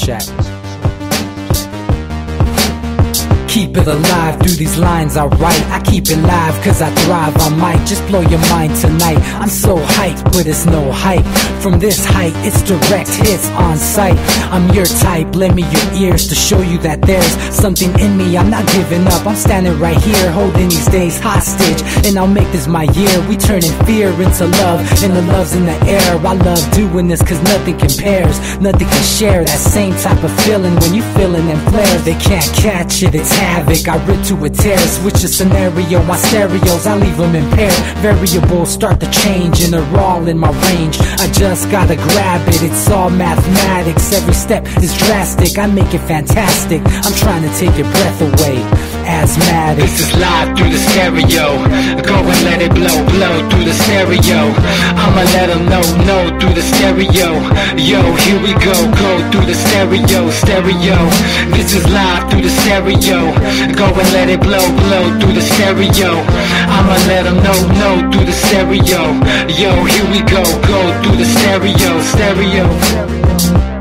check. Keep it alive through these lines I write. I keep it live cause I thrive. I might just blow your mind tonight. I'm so hyped, but it's no hype. From this height, it's direct hits on sight. I'm your type, lend me your ears to show you that there's something in me. I'm not giving up, I'm standing right here, holding these days hostage. And I'll make this my year. We turning fear into love, and the love's in the air. I love doing this cause nothing compares. Nothing can share that same type of feeling when you feeling them flares. They can't catch it, it's havoc, I rip to a tear. Switch a scenario, my stereos, I leave them impaired. Variables start to change and they're all in my range. I just gotta grab it, it's all mathematics. Every step is drastic, I make it fantastic. I'm trying to take your breath away, asthmatic. This is live through the stereo. Go and let it blow, blow through the stereo. I'ma let them know through the stereo. Yo, here we go through the stereo, stereo. This is live through the stereo. Go and let it blow, blow through the stereo. I'ma let them know through the stereo. Yo, here we go through the stereo, stereo.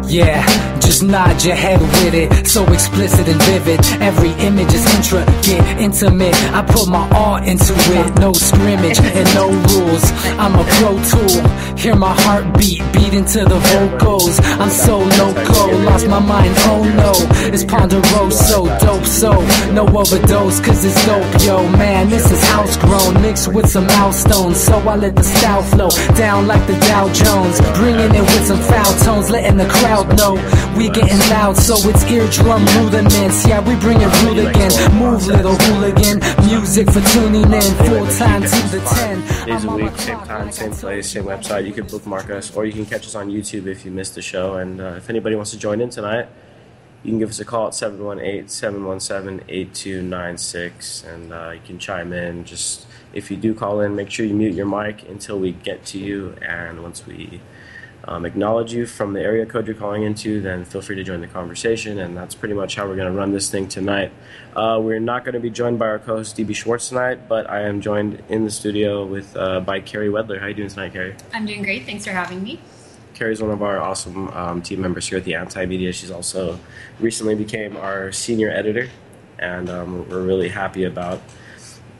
Yeah, just nod your head with it, so explicit and vivid. Every image is intricate, intimate. I put my all into it, no scrimmage and no rules. I'm a pro tool, hear my heartbeat, beat into the vocals. I'm so loco, lost my mind, oh no. It's ponderoso, dope, so no overdose, cause it's dope, yo. Man, this is house grown, mixed with some milestones. So I let the style flow down like the Dow Jones, bringing it with some foul tones, letting the crowd know we getting loud, so it's eardrum rudiments. Yeah, we bring it rude again. Move, little hooligan. Music for tuning in. Full time to the 10 days a week, same time, same place, same website. You can bookmark us, or you can catch us on YouTube if you missed the show. And if anybody wants to join in tonight, you can give us a call at 718-717-8296, and you can chime in. Just if you do call in, make sure you mute your mic until we get to you, and once we acknowledge you from the area code you're calling into, then feel free to join the conversation. And that's pretty much how we're going to run this thing tonight. We're not going to be joined by our co-host DB Schwartz tonight, but I am joined in the studio with by Carrie Wedler. How are you doing tonight, Carrie? I'm doing great. Thanks for having me. Carrie's one of our awesome team members here at the Anti-Media. She's also recently became our senior editor, and we're really happy about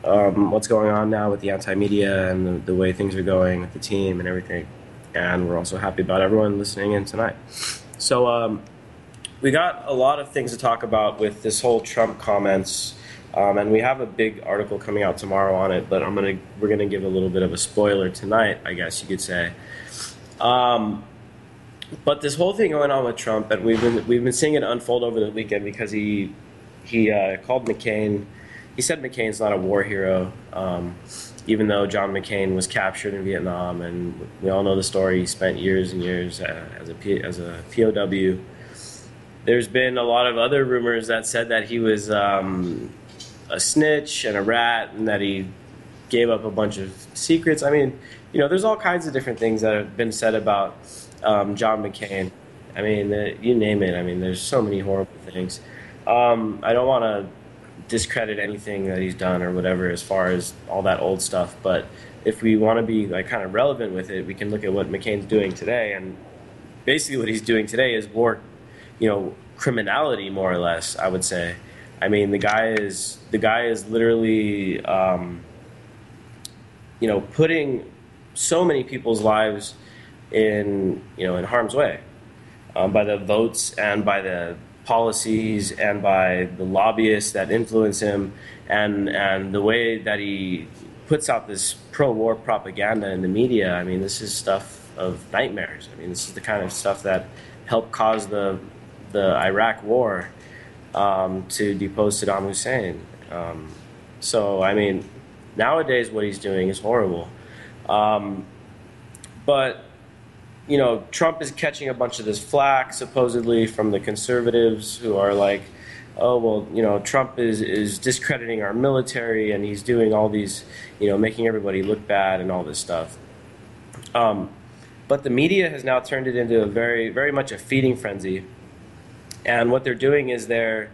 what's going on now with the Anti-Media and the way things are going with the team and everything. And we're also happy about everyone listening in tonight. So we got a lot of things to talk about with this whole Trump comments, and we have a big article coming out tomorrow on it, but we're gonna give a little bit of a spoiler tonight, I guess you could say. But this whole thing going on with Trump, and we've been seeing it unfold over the weekend, because he called McCain. He said McCain's not a war hero. Even though John McCain was captured in Vietnam, and we all know the story, he spent years and years as a POW. There's been a lot of other rumors that said that he was a snitch and a rat, and that he gave up a bunch of secrets. I mean, there's all kinds of different things that have been said about John McCain. I mean, you name it. I mean, there's so many horrible things. I don't want to discredit anything that he's done or whatever as far as all that old stuff, but if we want to be kind of relevant with it, we can look at what McCain's doing today, and basically what he's doing today is more criminality, more or less, I would say. I mean, the guy is literally putting so many people's lives in harm's way by the votes and by the policies and by the lobbyists that influence him, and the way that he puts out this pro-war propaganda in the media. I mean, this is stuff of nightmares. I mean, this is the kind of stuff that helped cause the Iraq war to depose Saddam Hussein. So, I mean, nowadays what he's doing is horrible. But Trump is catching a bunch of this flack, supposedly, from the conservatives who are like, oh, well, Trump is discrediting our military, and he's doing all these, making everybody look bad and all this stuff. But the media has now turned it into a very, very much a feeding frenzy. And what they're doing is they're,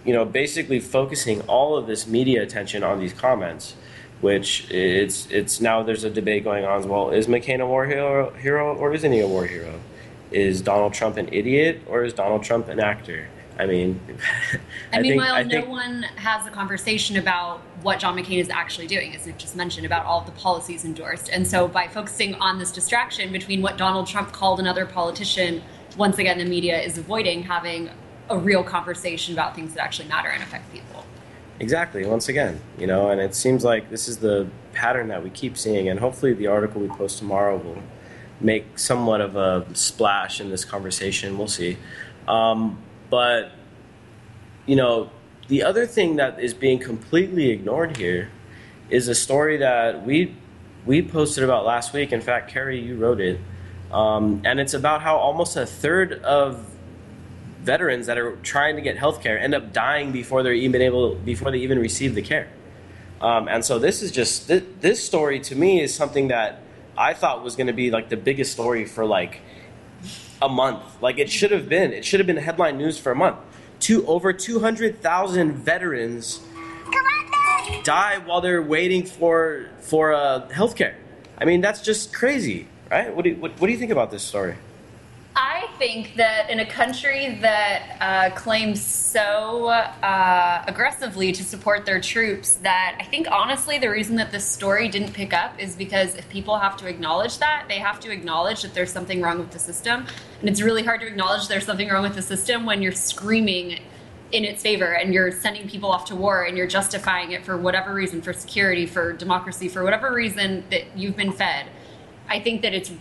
basically focusing all of this media attention on these comments, which it's now there's a debate going on as well. Is McCain a war hero or isn't he a war hero? is Donald Trump an idiot or is Donald Trump an actor? I mean, Meanwhile, no one has a conversation about what John McCain is actually doing, as Nick just mentioned, about all of the policies endorsed. And so by focusing on this distraction between what Donald Trump called another politician, once again, the media is avoiding having a real conversation about things that actually matter and affect people. Exactly, once again, and it seems like this is the pattern that we keep seeing, and hopefully the article we post tomorrow will make somewhat of a splash in this conversation. We'll see. But, the other thing that is being completely ignored here is a story that we posted about last week. In fact, Carrie, you wrote it. And it's about how almost a third of veterans that are trying to get health care end up dying before they even receive the care. And so this is just, this story to me is something that I thought was going to be like the biggest story for like a month. Like it should have been headline news for a month. Over 200,000 veterans die while they're waiting for health care. I mean, that's just crazy, right? What do you think about this story? I think that in a country that claims so aggressively to support their troops, that I think honestly the reason that this story didn't pick up is because if people have to acknowledge that, they have to acknowledge that there's something wrong with the system. And it's really hard to acknowledge there's something wrong with the system when you're screaming in its favor and you're sending people off to war and you're justifying it for whatever reason, for security, for democracy, for whatever reason that you've been fed. I think that it's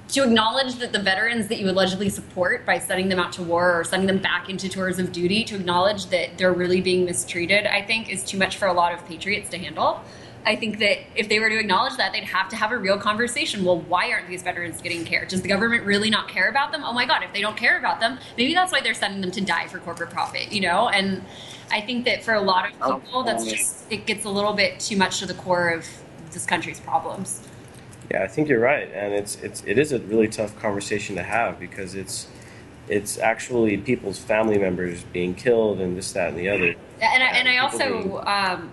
to acknowledge that the veterans that you allegedly support by sending them out to war or sending them back into tours of duty, to acknowledge that they're really being mistreated, I think is too much for a lot of patriots to handle. I think that if they were to acknowledge that, they'd have to have a real conversation. Well, why aren't these veterans getting care? Does the government really not care about them? Oh my God, if they don't care about them, maybe that's why they're sending them to die for corporate profit, And I think that for a lot of people, it gets a little bit too much to the core of this country's problems. Yeah, I think you're right, and it is a really tough conversation to have because it's actually people's family members being killed and this, that, and the other. And I also,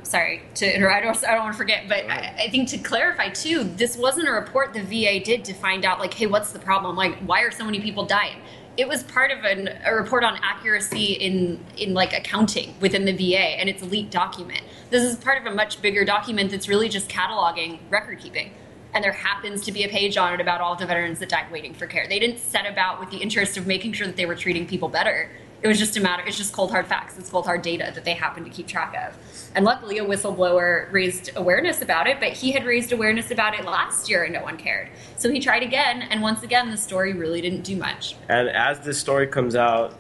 sorry to interrupt, I don't want to forget, but I think to clarify too, this wasn't a report the VA did to find out like, hey, what's the problem? Like, why are so many people dying? It was part of a report on accuracy in like accounting within the VA, and it's a leaked document. This is part of a much bigger document that's really just cataloging record keeping. And there happens to be a page on it about all of the veterans that died waiting for care. They didn't set about with the interest of making sure that they were treating people better. It was just it's just cold hard facts. It's cold hard data that they happen to keep track of. And luckily a whistleblower raised awareness about it, but he had raised awareness about it last year and no one cared. So he tried again, and once again, the story really didn't do much. And as this story comes out,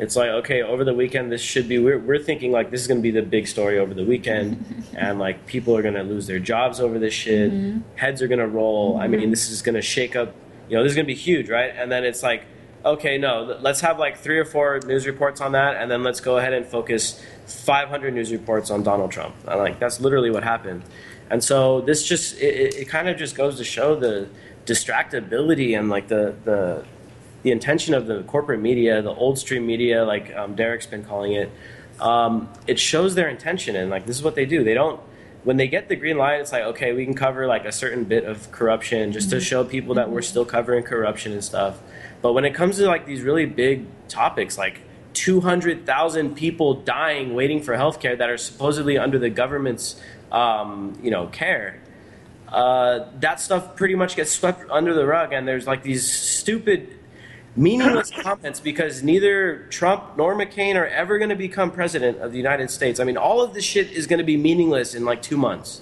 it's like, okay, over the weekend, this should be, we're thinking like this is going to be the big story over the weekend. And like people are going to lose their jobs over this shit. Heads are going to roll. I mean, this is going to shake up, this is going to be huge, right? And then it's like, okay, no, let's have like 3 or 4 news reports on that. And then let's go ahead and focus 500 news reports on Donald Trump. And like, that's literally what happened. And so this just, it kind of just goes to show the distractibility and like the intention of the corporate media, the old stream media, like Derek's been calling it. It shows their intention, and like this is what they do. They don't, when they get the green light, it's like, okay, we can cover like a certain bit of corruption just to show people that we're still covering corruption and stuff. But when it comes to like these really big topics, like 200,000 people dying waiting for healthcare that are supposedly under the government's care, that stuff pretty much gets swept under the rug, and there's like these stupid meaningless comments because neither Trump nor McCain are ever going to become president of the United States. I mean, all of this shit is going to be meaningless in like 2 months.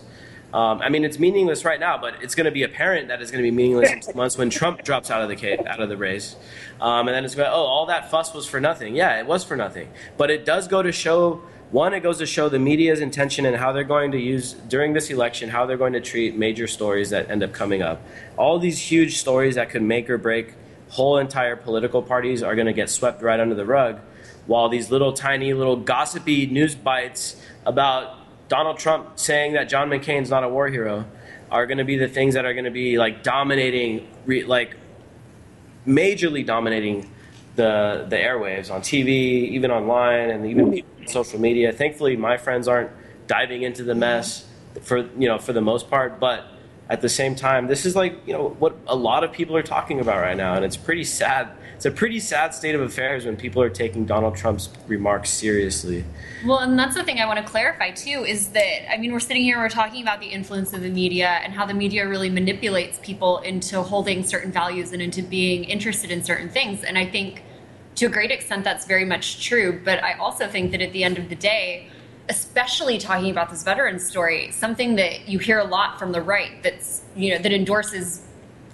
I mean, it's meaningless right now, but it's going to be apparent that it's going to be meaningless in 2 months when Trump drops out of the race. And then it's going to, all that fuss was for nothing. Yeah, it was for nothing. But it does go to show, one, it goes to show the media's intention and how they're going to use, during this election, how they're going to treat major stories that end up coming up. All these huge stories that could make or break whole entire political parties are going to get swept right under the rug, while these little tiny little gossipy news bites about Donald Trump saying that John McCain's not a war hero are going to be the things that are going to be like dominating, like majorly dominating the airwaves on TV, even online, and even people on social media. Thankfully, my friends aren't diving into the mess for the most part, but at the same time, this is like, what a lot of people are talking about right now, and it's pretty sad. It's a pretty sad state of affairs when people are taking Donald Trump's remarks seriously. Well, and that's the thing I want to clarify too, is that, I mean, we're sitting here, we're talking about the influence of the media and how the media really manipulates people into holding certain values and into being interested in certain things. And I think to a great extent that's very much true. But I also think that at the end of the day, especially talking about this veteran story, something that you hear a lot from the right that's, that endorses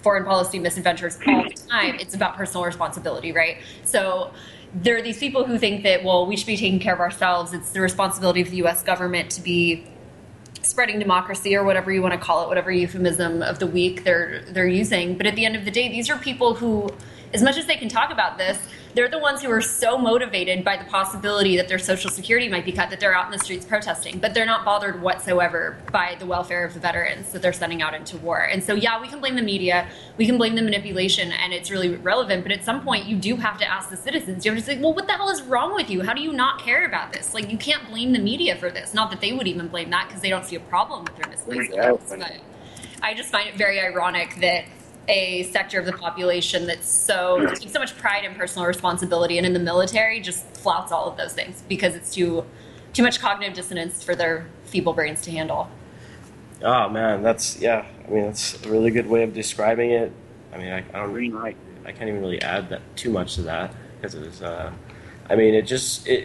foreign policy misadventures all the time, it's about personal responsibility, right? So there are these people who think that, well, we should be taking care of ourselves. It's the responsibility of the U.S. government to be spreading democracy, or whatever you want to call it, whatever euphemism of the week they're using. But at the end of the day, these are people who, as much as they can talk about this, they're the ones who are so motivated by the possibility that their Social Security might be cut that they're out in the streets protesting. But they're not bothered whatsoever by the welfare of the veterans that they're sending out into war. And so, yeah, we can blame the media, we can blame the manipulation, and it's really relevant. But at some point, you do have to ask the citizens. You have to say, well, what the hell is wrong with you? How do you not care about this? Like, you can't blame the media for this. Not that they would even blame that, because they don't see a problem with their misplaced. But I just find it very ironic that a sector of the population that's takes so much pride in personal responsibility and in the military just flouts all of those things because it's too much cognitive dissonance for their feeble brains to handle. Oh man, that's a really good way of describing it. I mean, I can't even really add that too much to that, because it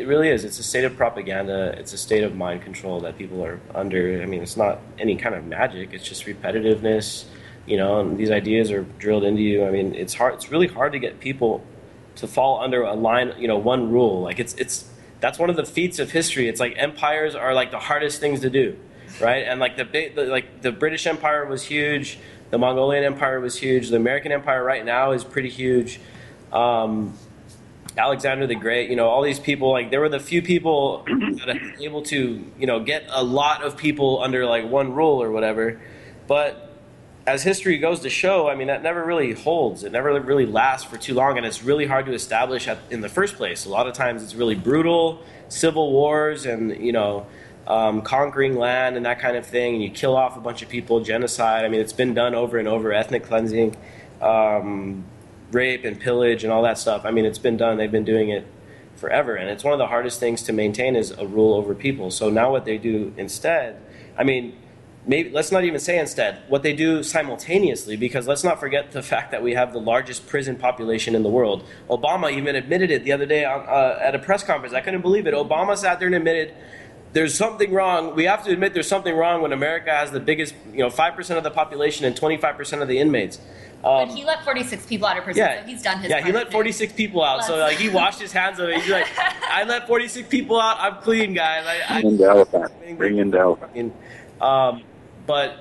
really is. It's a state of propaganda. It's a state of mind control that people are under. I mean, it's not any kind of magic. It's just repetitiveness. And these ideas are drilled into you. I mean, it's hard. It's really hard to get people to fall under a line, one rule. Like that's one of the feats of history. It's like empires are like the hardest things to do, right? And like the British Empire was huge, the Mongolian Empire was huge, the American Empire right now is pretty huge. Alexander the Great, all these people, like there were the few people that are able to, get a lot of people under like one rule or whatever, but as history goes to show, I mean, that never really holds. It never really lasts for too long, and it's really hard to establish in the first place. A lot of times it's really brutal, civil wars and, conquering land and that kind of thing, and you kill off a bunch of people, genocide. I mean, it's been done over and over, ethnic cleansing, rape and pillage and all that stuff. I mean, it's been done. They've been doing it forever, and it's one of the hardest things to maintain is a rule over people. So now what they do instead, maybe let's not even say instead, what they do simultaneously, because let's not forget the fact that we have the largest prison population in the world. Obama even admitted it the other day at a press conference. I couldn't believe it. Obama sat there and admitted there's something wrong. We have to admit there's something wrong when America has the biggest, 5% of the population and 25% of the inmates. But he let 46 people out of prison, so he's done his part. Yeah, he let 46 people out, so like he washed his hands of it. He's like, I let 46 people out, I'm clean, guys. Bring in the elephant. Bring in the elephant. But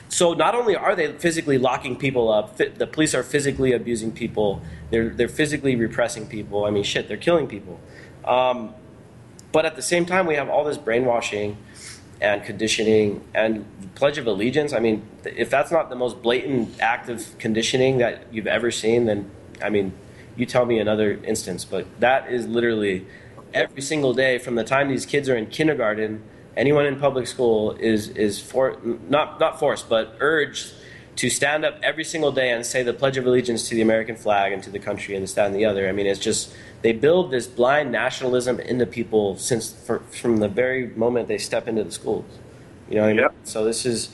so not only are they physically locking people up, the police are physically abusing people. They're physically repressing people. I mean, shit, they're killing people. But at the same time, we have all this brainwashing and conditioning and Pledge of Allegiance. I mean, if that's not the most blatant act of conditioning that you've ever seen, then, I mean, you tell me another instance. But that is literally every single day from the time these kids are in kindergarten. Anyone in public school is not forced, but urged to stand up every single day and say the Pledge of Allegiance to the American flag and to the country and this, that, and the other. I mean, it's just, they build this blind nationalism into people from the very moment they step into the schools. You know what I mean? Yep. So this is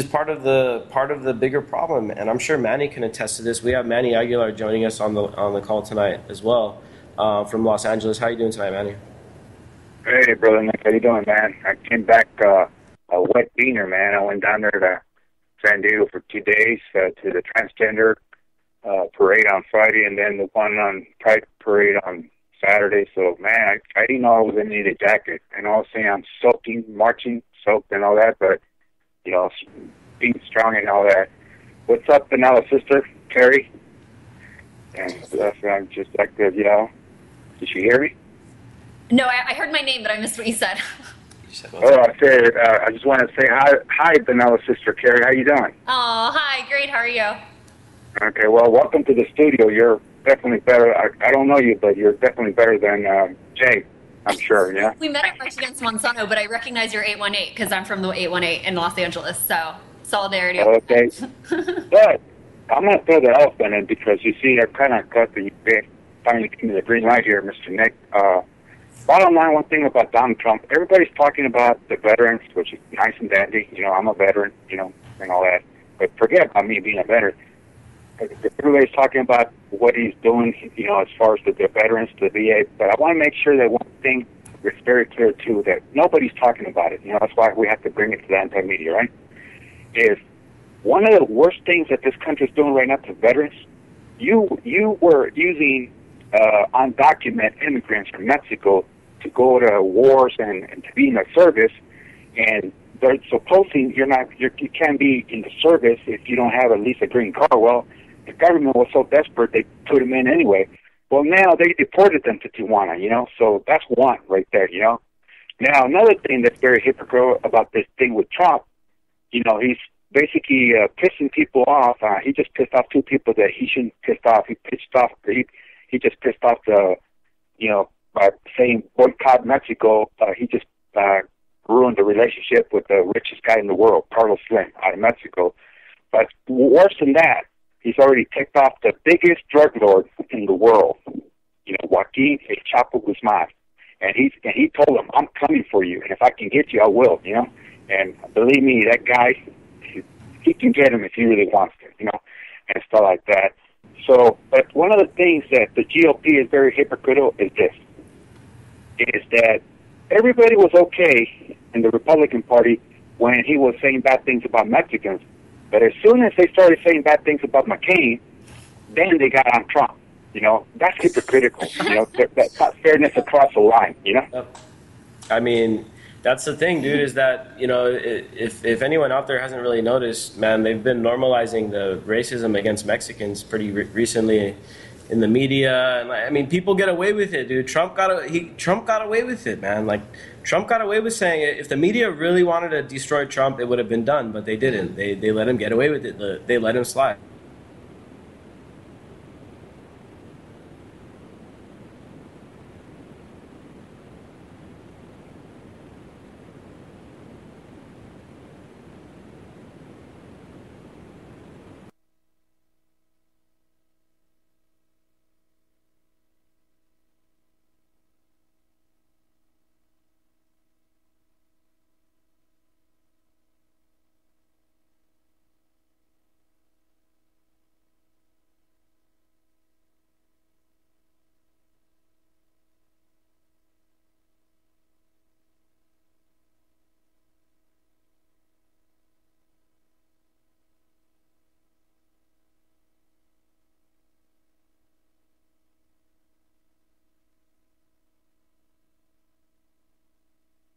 part of the bigger problem, and I'm sure Manny can attest to this. We have Manny Aguilar joining us on the call tonight as well, from Los Angeles. How are you doing tonight, Manny? Hey, Brother Nick, how you doing, man? I came back a wet beaner, man. I went down there to San Diego for 2 days to the transgender parade on Friday, and then the one on Pride parade on Saturday. So, man, I didn't know I was going to need a jacket. And all of a sudden, I'm soaking, marching, soaked and all that, but, being strong and all that. What's up, Vanilla sister, Carrie? And stuff, I'm just like to yell. Did you hear me? No, I heard my name, but I missed what you said. I said, I just want to say hi, Vanilla sister Carrie. How you doing? Oh, hi, great. How are you? Okay, well, welcome to the studio. You're definitely better. I don't know you, but you're definitely better than Jay, I'm sure, yeah? We met at March Against Monsanto, but I recognize your 818 because I'm from the 818 in Los Angeles, so Solidarity. Okay. But I'm going to throw the elephant in because you see, I kind of got the finally give me the green light here, Mr. Nick. Bottom line, one thing about Donald Trump, everybody's talking about the veterans, which is nice and dandy. You know, I'm a veteran, you know, and all that. But forget about me being a veteran. Everybody's talking about what he's doing, you know, as far as the veterans, the VA. But I want to make sure that one thing is very clear, too, that nobody's talking about it. You know, that's why we have to bring it to the anti-media, right? Is one of the worst things that this country is doing right now to veterans, you were using undocumented immigrants from Mexico to go to wars and to be in the service, and they're supposing you can't be in the service if you don't have at least a green card. Well, the government was so desperate they put them in anyway. Well, now they deported them to Tijuana, you know, so that's one right there, you know. Now, another thing that's very hypocritical about this thing with Trump, you know, he's basically pissing people off. He just pissed off two people that he shouldn't piss off. He just pissed off the, you know, by saying boycott Mexico. He just ruined the relationship with the richest guy in the world, Carlos Slim, out of Mexico. But worse than that, he's already ticked off the biggest drug lord in the world, you know, Joaquin El Chapo Guzman. And he told him, I'm coming for you, and if I can get you, I will, you know. And believe me, that guy, he can get him if he really wants to, you know, and stuff like that. So, but one of the things that the GOP is very hypocritical is this, is that everybody was okay in the Republican Party when he was saying bad things about Mexicans, but as soon as they started saying bad things about McCain, then they got on Trump. You know, that's hypocritical. You know, that's not fairness across the line, you know? I mean, that's the thing, dude, is that, you know, if anyone out there hasn't really noticed, man, they've been normalizing the racism against Mexicans pretty recently in the media. And I mean, people get away with it, dude. Trump got away with it, man. Like, Trump got away with saying it. If the media really wanted to destroy Trump, it would have been done, but they didn't. They let him get away with it. They let him slide.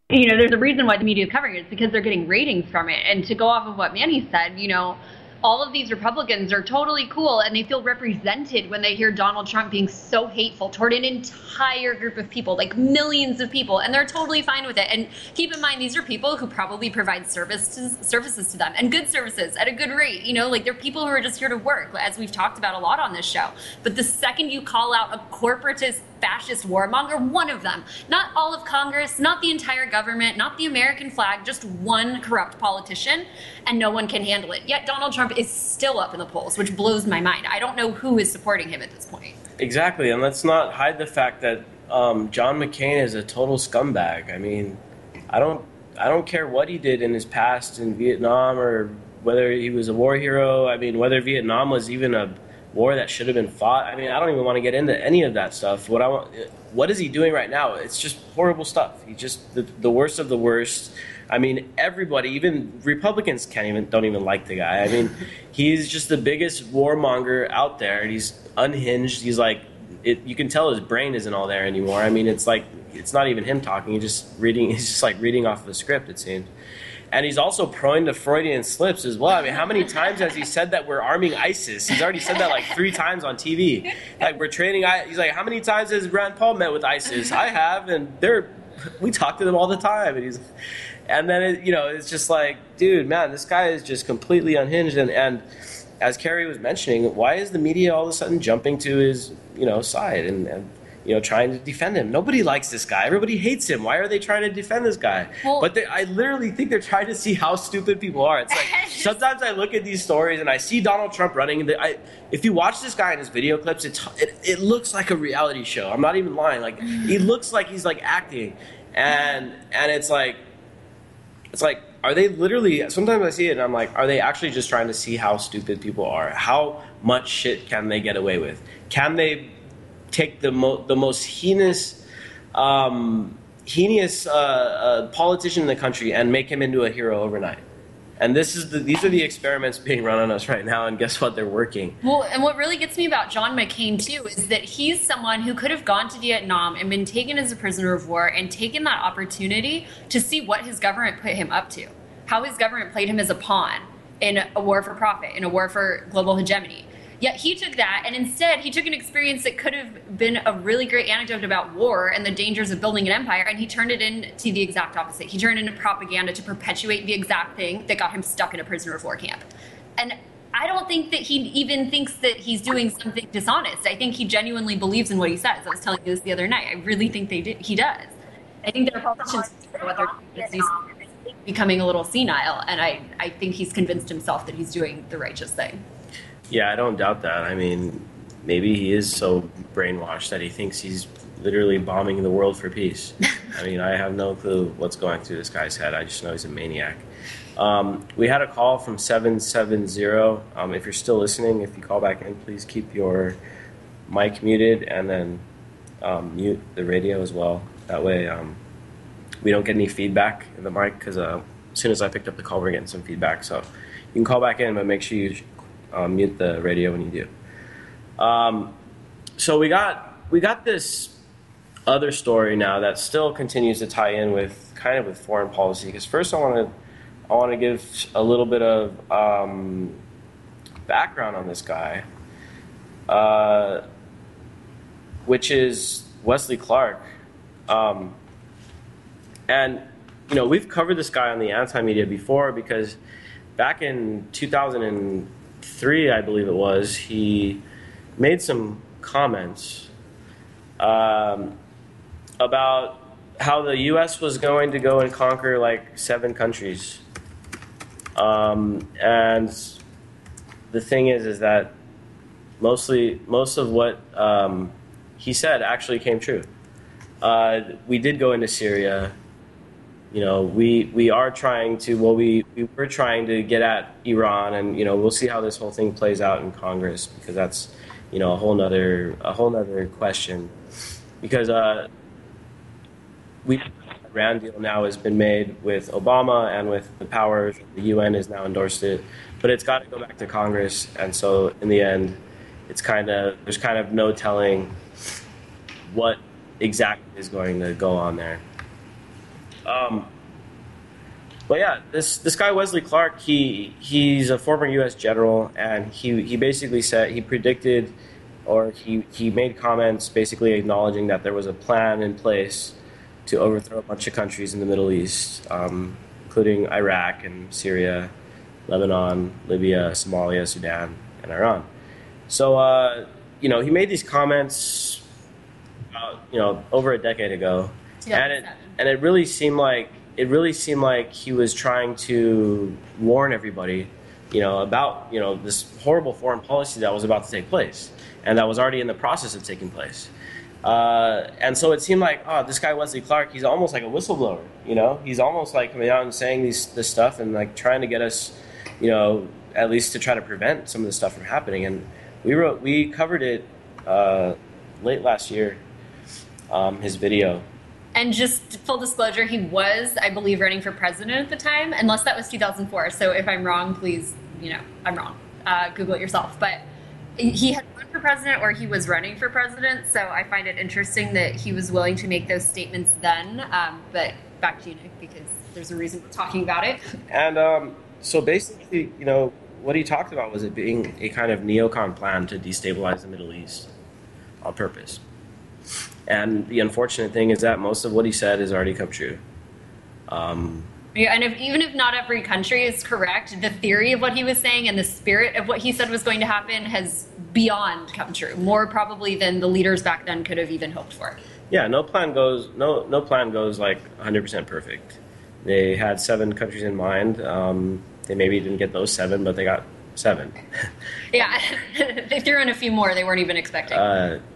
You know, there's a reason why the media is covering it. It's because they're getting ratings from it. And to go off of what Manny said, you know, all of these Republicans are totally cool and they feel represented when they hear Donald Trump being so hateful toward an entire group of people, like millions of people, and they're totally fine with it. And keep in mind, these are people who probably provide services to them, and good services at a good rate. You know, like they're people who are just here to work, as we've talked about a lot on this show. But the second you call out a corporatist, fascist warmonger, one of them, not all of Congress, not the entire government, not the American flag, just one corrupt politician, and no one can handle it. Yet Donald Trump is still up in the polls, which blows my mind. I don't know who is supporting him at this point. Exactly, and let's not hide the fact that John McCain is a total scumbag. I mean, I don't care what he did in his past in Vietnam or whether he was a war hero. I mean, whether Vietnam was even a war that should have been fought. I mean, I don't even want to get into any of that stuff. What is he doing right now? It's just horrible stuff. He's just the worst of the worst. I mean, everybody, even Republicans don't even like the guy. I mean, he's just the biggest warmonger out there, and he's unhinged. He's like, you can tell his brain isn't all there anymore. I mean, it's like, it's not even him talking. He's just like reading off the script, it seems. And he's also prone to Freudian slips as well. I mean, how many times has he said that we're arming ISIS? He's already said that like 3 times on TV. Like, we're training. He's like, how many times has Rand Paul met with ISIS? I have, and we talk to them all the time. And then it's just like, dude, man, this guy is just completely unhinged. And as Carrie was mentioning, why is the media all of a sudden jumping to his side? And trying to defend him. Nobody likes this guy. Everybody hates him. Why are they trying to defend this guy? Well, but I literally think they're trying to see how stupid people are. It's like sometimes I look at these stories and I see Donald Trump running. And if you watch this guy in his video clips, it looks like a reality show. I'm not even lying. Like he looks like he's like acting, and it's like are they literally? Sometimes I see it and I'm like, are they actually just trying to see how stupid people are? How much shit can they get away with? Can they take the most heinous politician in the country and make him into a hero overnight? And these are the experiments being run on us right now, and guess what? They're working. Well, and what really gets me about John McCain, too, is that he's someone who could have gone to Vietnam and been taken as a prisoner of war and taken that opportunity to see what his government put him up to, how his government played him as a pawn in a war for profit, in a war for global hegemony. Yet he took that, and instead he took an experience that could have been a really great anecdote about war and the dangers of building an empire, and he turned it into the exact opposite. He turned it into propaganda to perpetuate the exact thing that got him stuck in a prisoner of war camp. And I don't think that he even thinks that he's doing something dishonest. I think he genuinely believes in what he says. I was telling you this the other night. I really think he does. I think there are politicians what they're becoming a little senile, and I think he's convinced himself that he's doing the righteous thing. Yeah, I don't doubt that. I mean, maybe he is so brainwashed that he thinks he's literally bombing the world for peace. I mean, I have no clue what's going through this guy's head. I just know he's a maniac. We had a call from 770. If you're still listening, if you call back in, please keep your mic muted and then mute the radio as well. That way we don't get any feedback in the mic, because as soon as I picked up the call, we're getting some feedback. So you can call back in, but make sure you mute the radio when you do. So we got this other story now that still continues to tie in with with foreign policy. Because first I want to give a little bit of background on this guy, which is Wesley Clark. And we've covered this guy on the anti-media before, because back in 2003, I believe it was, he made some comments about how the U.S. was going to go and conquer like 7 countries. And the thing is that most of what he said actually came true. We did go into Syria. We are trying to, we were trying to get at Iran, and, we'll see how this whole thing plays out in Congress, because that's, a whole nother question. Because the Iran deal now has been made with Obama and with the powers. The UN has now endorsed it, but it's got to go back to Congress. And so in the end, there's kind of no telling what exactly is going to go on there. But yeah, this guy Wesley Clark, he's a former U.S. general, and he basically said, he predicted, or he made comments basically acknowledging that there was a plan in place to overthrow a bunch of countries in the Middle East, including Iraq and Syria, Lebanon, Libya, Somalia, Sudan, and Iran. So he made these comments over a decade ago, and it really seemed like he was trying to warn everybody, about this horrible foreign policy that was about to take place, and that was already in the process of taking place. And so it seemed like, this guy Wesley Clark, he's almost like a whistleblower. He's almost like coming out and saying this stuff and like trying to get us, at least to try to prevent some of this stuff from happening. And we covered it late last year, his video. And just full disclosure, he was, I believe, running for president at the time, unless that was 2004. So if I'm wrong, please, I'm wrong. Google it yourself. But he had run for president, or he was running for president. So I find it interesting that he was willing to make those statements then. But back to you, Nick, because there's a reason we're talking about it. And so basically, what he talked about was it being a kind of neocon plan to destabilize the Middle East on purpose. And the unfortunate thing is that most of what he said has already come true. And even if not every country is correct, the theory of what he was saying and the spirit of what he said was going to happen has beyond come true, more probably than the leaders back then could have even hoped for. Yeah, no plan goes like 100% perfect. They had 7 countries in mind. They maybe didn't get those 7, but they got 7. Yeah, they threw in a few more they weren't even expecting.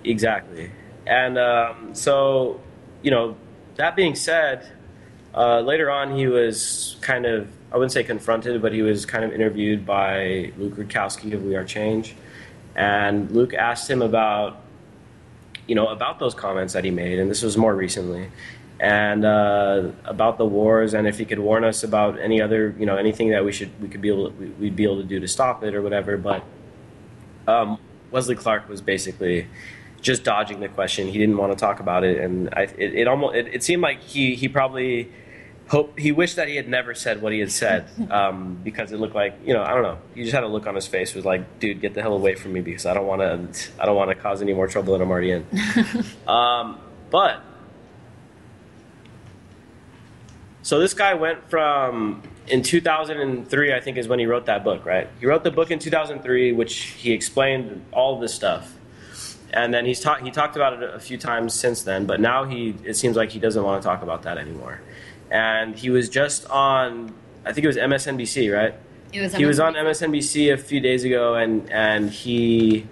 Exactly. And so, that being said, later on he was kind of, I wouldn't say confronted, but he was kind of interviewed by Luke Rudkowski of We Are Change. And Luke asked him about those comments that he made, and this was more recently, and about the wars, and if he could warn us about any other, anything that we'd be able to do to stop it or whatever. But Wesley Clark was basically just dodging the question. He didn't want to talk about it, and it seemed like he probably he wished that he had never said what he had said, because it looked like, I don't know. He just had a look on his face, was like, dude, get the hell away from me, because I don't want to cause any more trouble than I'm already in. But so this guy went from, in 2003, I think is when he wrote that book, right? He wrote the book in 2003, which he explained all of this stuff. And then he talked about it a few times since then, but now it seems like he doesn't want to talk about that anymore. And he was just on, I think it was MSNBC, right? It was MSNBC. He was on MSNBC a few days ago, and he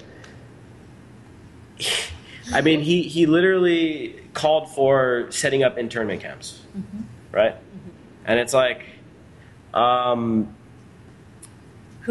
literally called for setting up internment camps, right? And it's like, who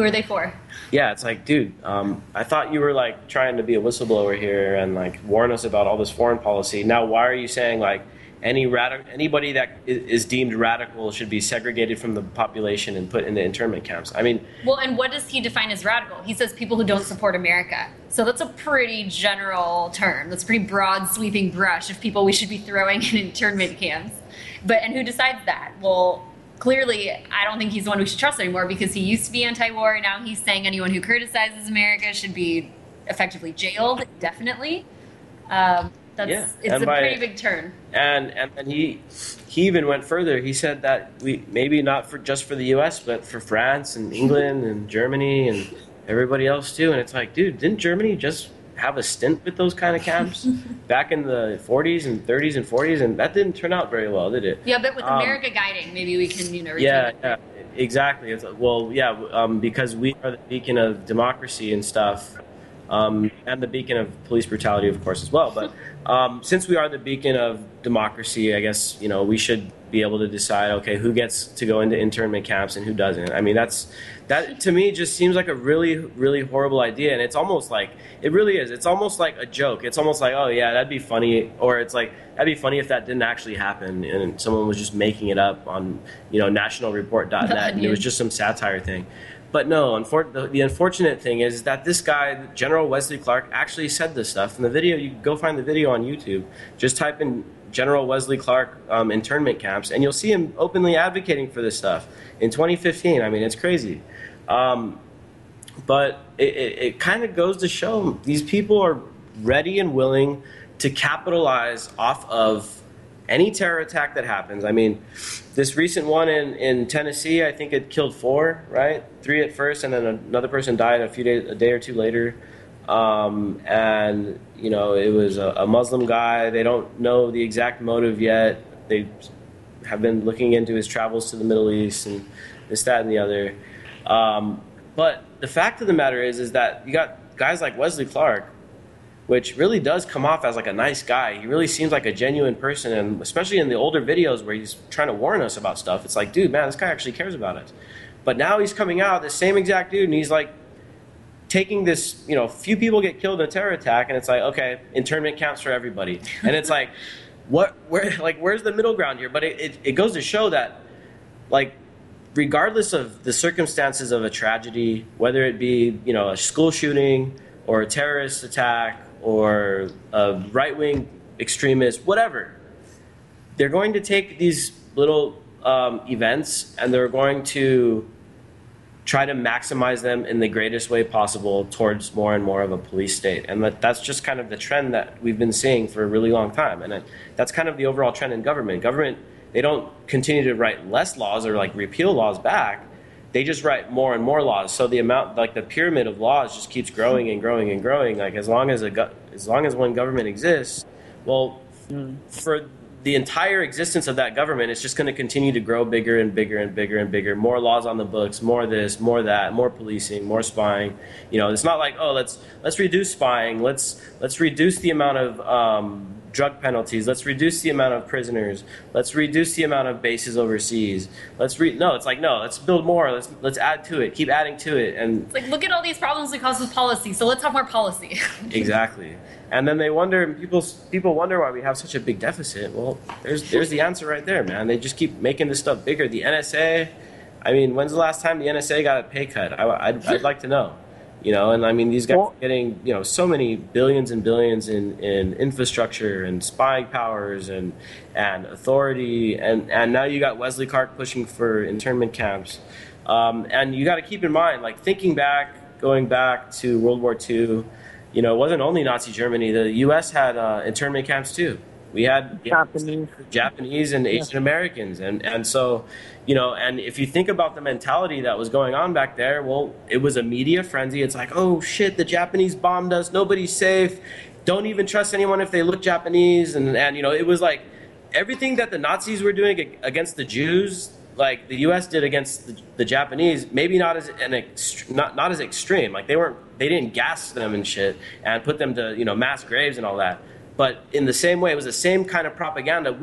are they for? Yeah, it's like, dude, I thought you were like trying to be a whistleblower here and like warn us about all this foreign policy. Now, why are you saying like anybody that is deemed radical should be segregated from the population and put into internment camps? I mean, well, and what does he define as radical? He says people who don't support America. So that's a pretty general term. That's a pretty broad, sweeping brush of people we should be throwing in internment camps. And who decides that? Well, clearly, I don't think he's the one we should trust anymore, because he used to be anti-war, and now he's saying anyone who criticizes America should be effectively jailed indefinitely. It's a pretty big turn. And he even went further. He said that we maybe not just for the U.S., but for France and England and Germany and everybody else too. And it's like, dude, didn't Germany just have a stint with those kind of camps back in the 40s and 30s and 40s, and that didn't turn out very well, did it? Yeah, but with America guiding, maybe we can, yeah, exactly. Because we are the beacon of democracy and stuff, and the beacon of police brutality, of course, as well. But since we are the beacon of democracy, I guess we should be able to decide, okay, who gets to go into internment camps and who doesn't. I mean, that to me just seems like a really, really horrible idea, and it's almost like, it really is. It's almost like a joke. It's almost like, oh yeah, that'd be funny, or it's like, that'd be funny if that didn't actually happen and someone was just making it up on nationalreport.net and it was just some satire thing. But no, the unfortunate thing is that this guy, General Wesley Clark, actually said this stuff. In the video, you can go find the video on YouTube. Just type in General Wesley Clark internment camps, and you'll see him openly advocating for this stuff in 2015. I mean, it's crazy. But it kind of goes to show these people are ready and willing to capitalize off of any terror attack that happens. I mean, this recent one in Tennessee, I think it killed 4, right? 3 at first, and then another person died a day or two later. And it was a Muslim guy. They don't know the exact motive yet. They have been looking into his travels to the Middle East and this, that, and the other. But the fact of the matter is that you got guys like Wesley Clark, which really does come off as like a nice guy. He really seems like a genuine person, and especially in the older videos where he's trying to warn us about stuff, it's like, dude, man, this guy actually cares about us. But now he's coming out, the same exact dude, and he's like taking this, few people get killed in a terror attack, and it's like, okay, internment camps for everybody. And it's like, where's the middle ground here? But it goes to show that, like, regardless of the circumstances of a tragedy, whether it be, a school shooting or a terrorist attack or a right-wing extremist, whatever, they're going to take these little events and they're going to try to maximize them in the greatest way possible towards more and more of a police state. And that's just kind of the trend that we've been seeing for a really long time. And that's kind of the overall trend in government. Government, they don't continue to write less laws or like repeal laws back. they just write more and more laws. So the amount, like the pyramid of laws, just keeps growing and growing and growing. Like as long as one government exists, well, for the entire existence of that government, it's just going to continue to grow bigger and bigger and bigger and bigger. More laws on the books, more this, more that, more policing, more spying. You know, it's not like, oh, let's reduce spying. Let's reduce the amount of drug penalties. Let's reduce the amount of prisoners. Let's reduce the amount of bases overseas. No, it's like, no, let's build more. Let's add to it. Keep adding to it. And it's like, look at all these problems we cause with policy. So let's have more policy. Exactly. And then they wonder, people wonder why we have such a big deficit. Well, there's the answer right there, man. They just keep making this stuff bigger. The NSA, I mean, when's the last time the NSA got a pay cut? I'd like to know. You know, and I mean, these guys are getting, you know, so many billions and billions in infrastructure and spying powers and authority. And now you got Wesley Clark pushing for internment camps. And you got to keep in mind, like going back to World War II, you know, it wasn't only Nazi Germany. The U.S. had internment camps too. We had Japanese and Asian Americans. And so, you know, and if you think about the mentality that was going on back there, well, it was a media frenzy. It's like, oh, shit, the Japanese bombed us. Nobody's safe. Don't even trust anyone if they look Japanese. And you know, it was like everything that the Nazis were doing against the Jews, like the U.S. did against the Japanese, maybe not as not as extreme. Like they didn't gas them and shit and put them to, you know, mass graves and all that. But in the same way, it was the same kind of propaganda.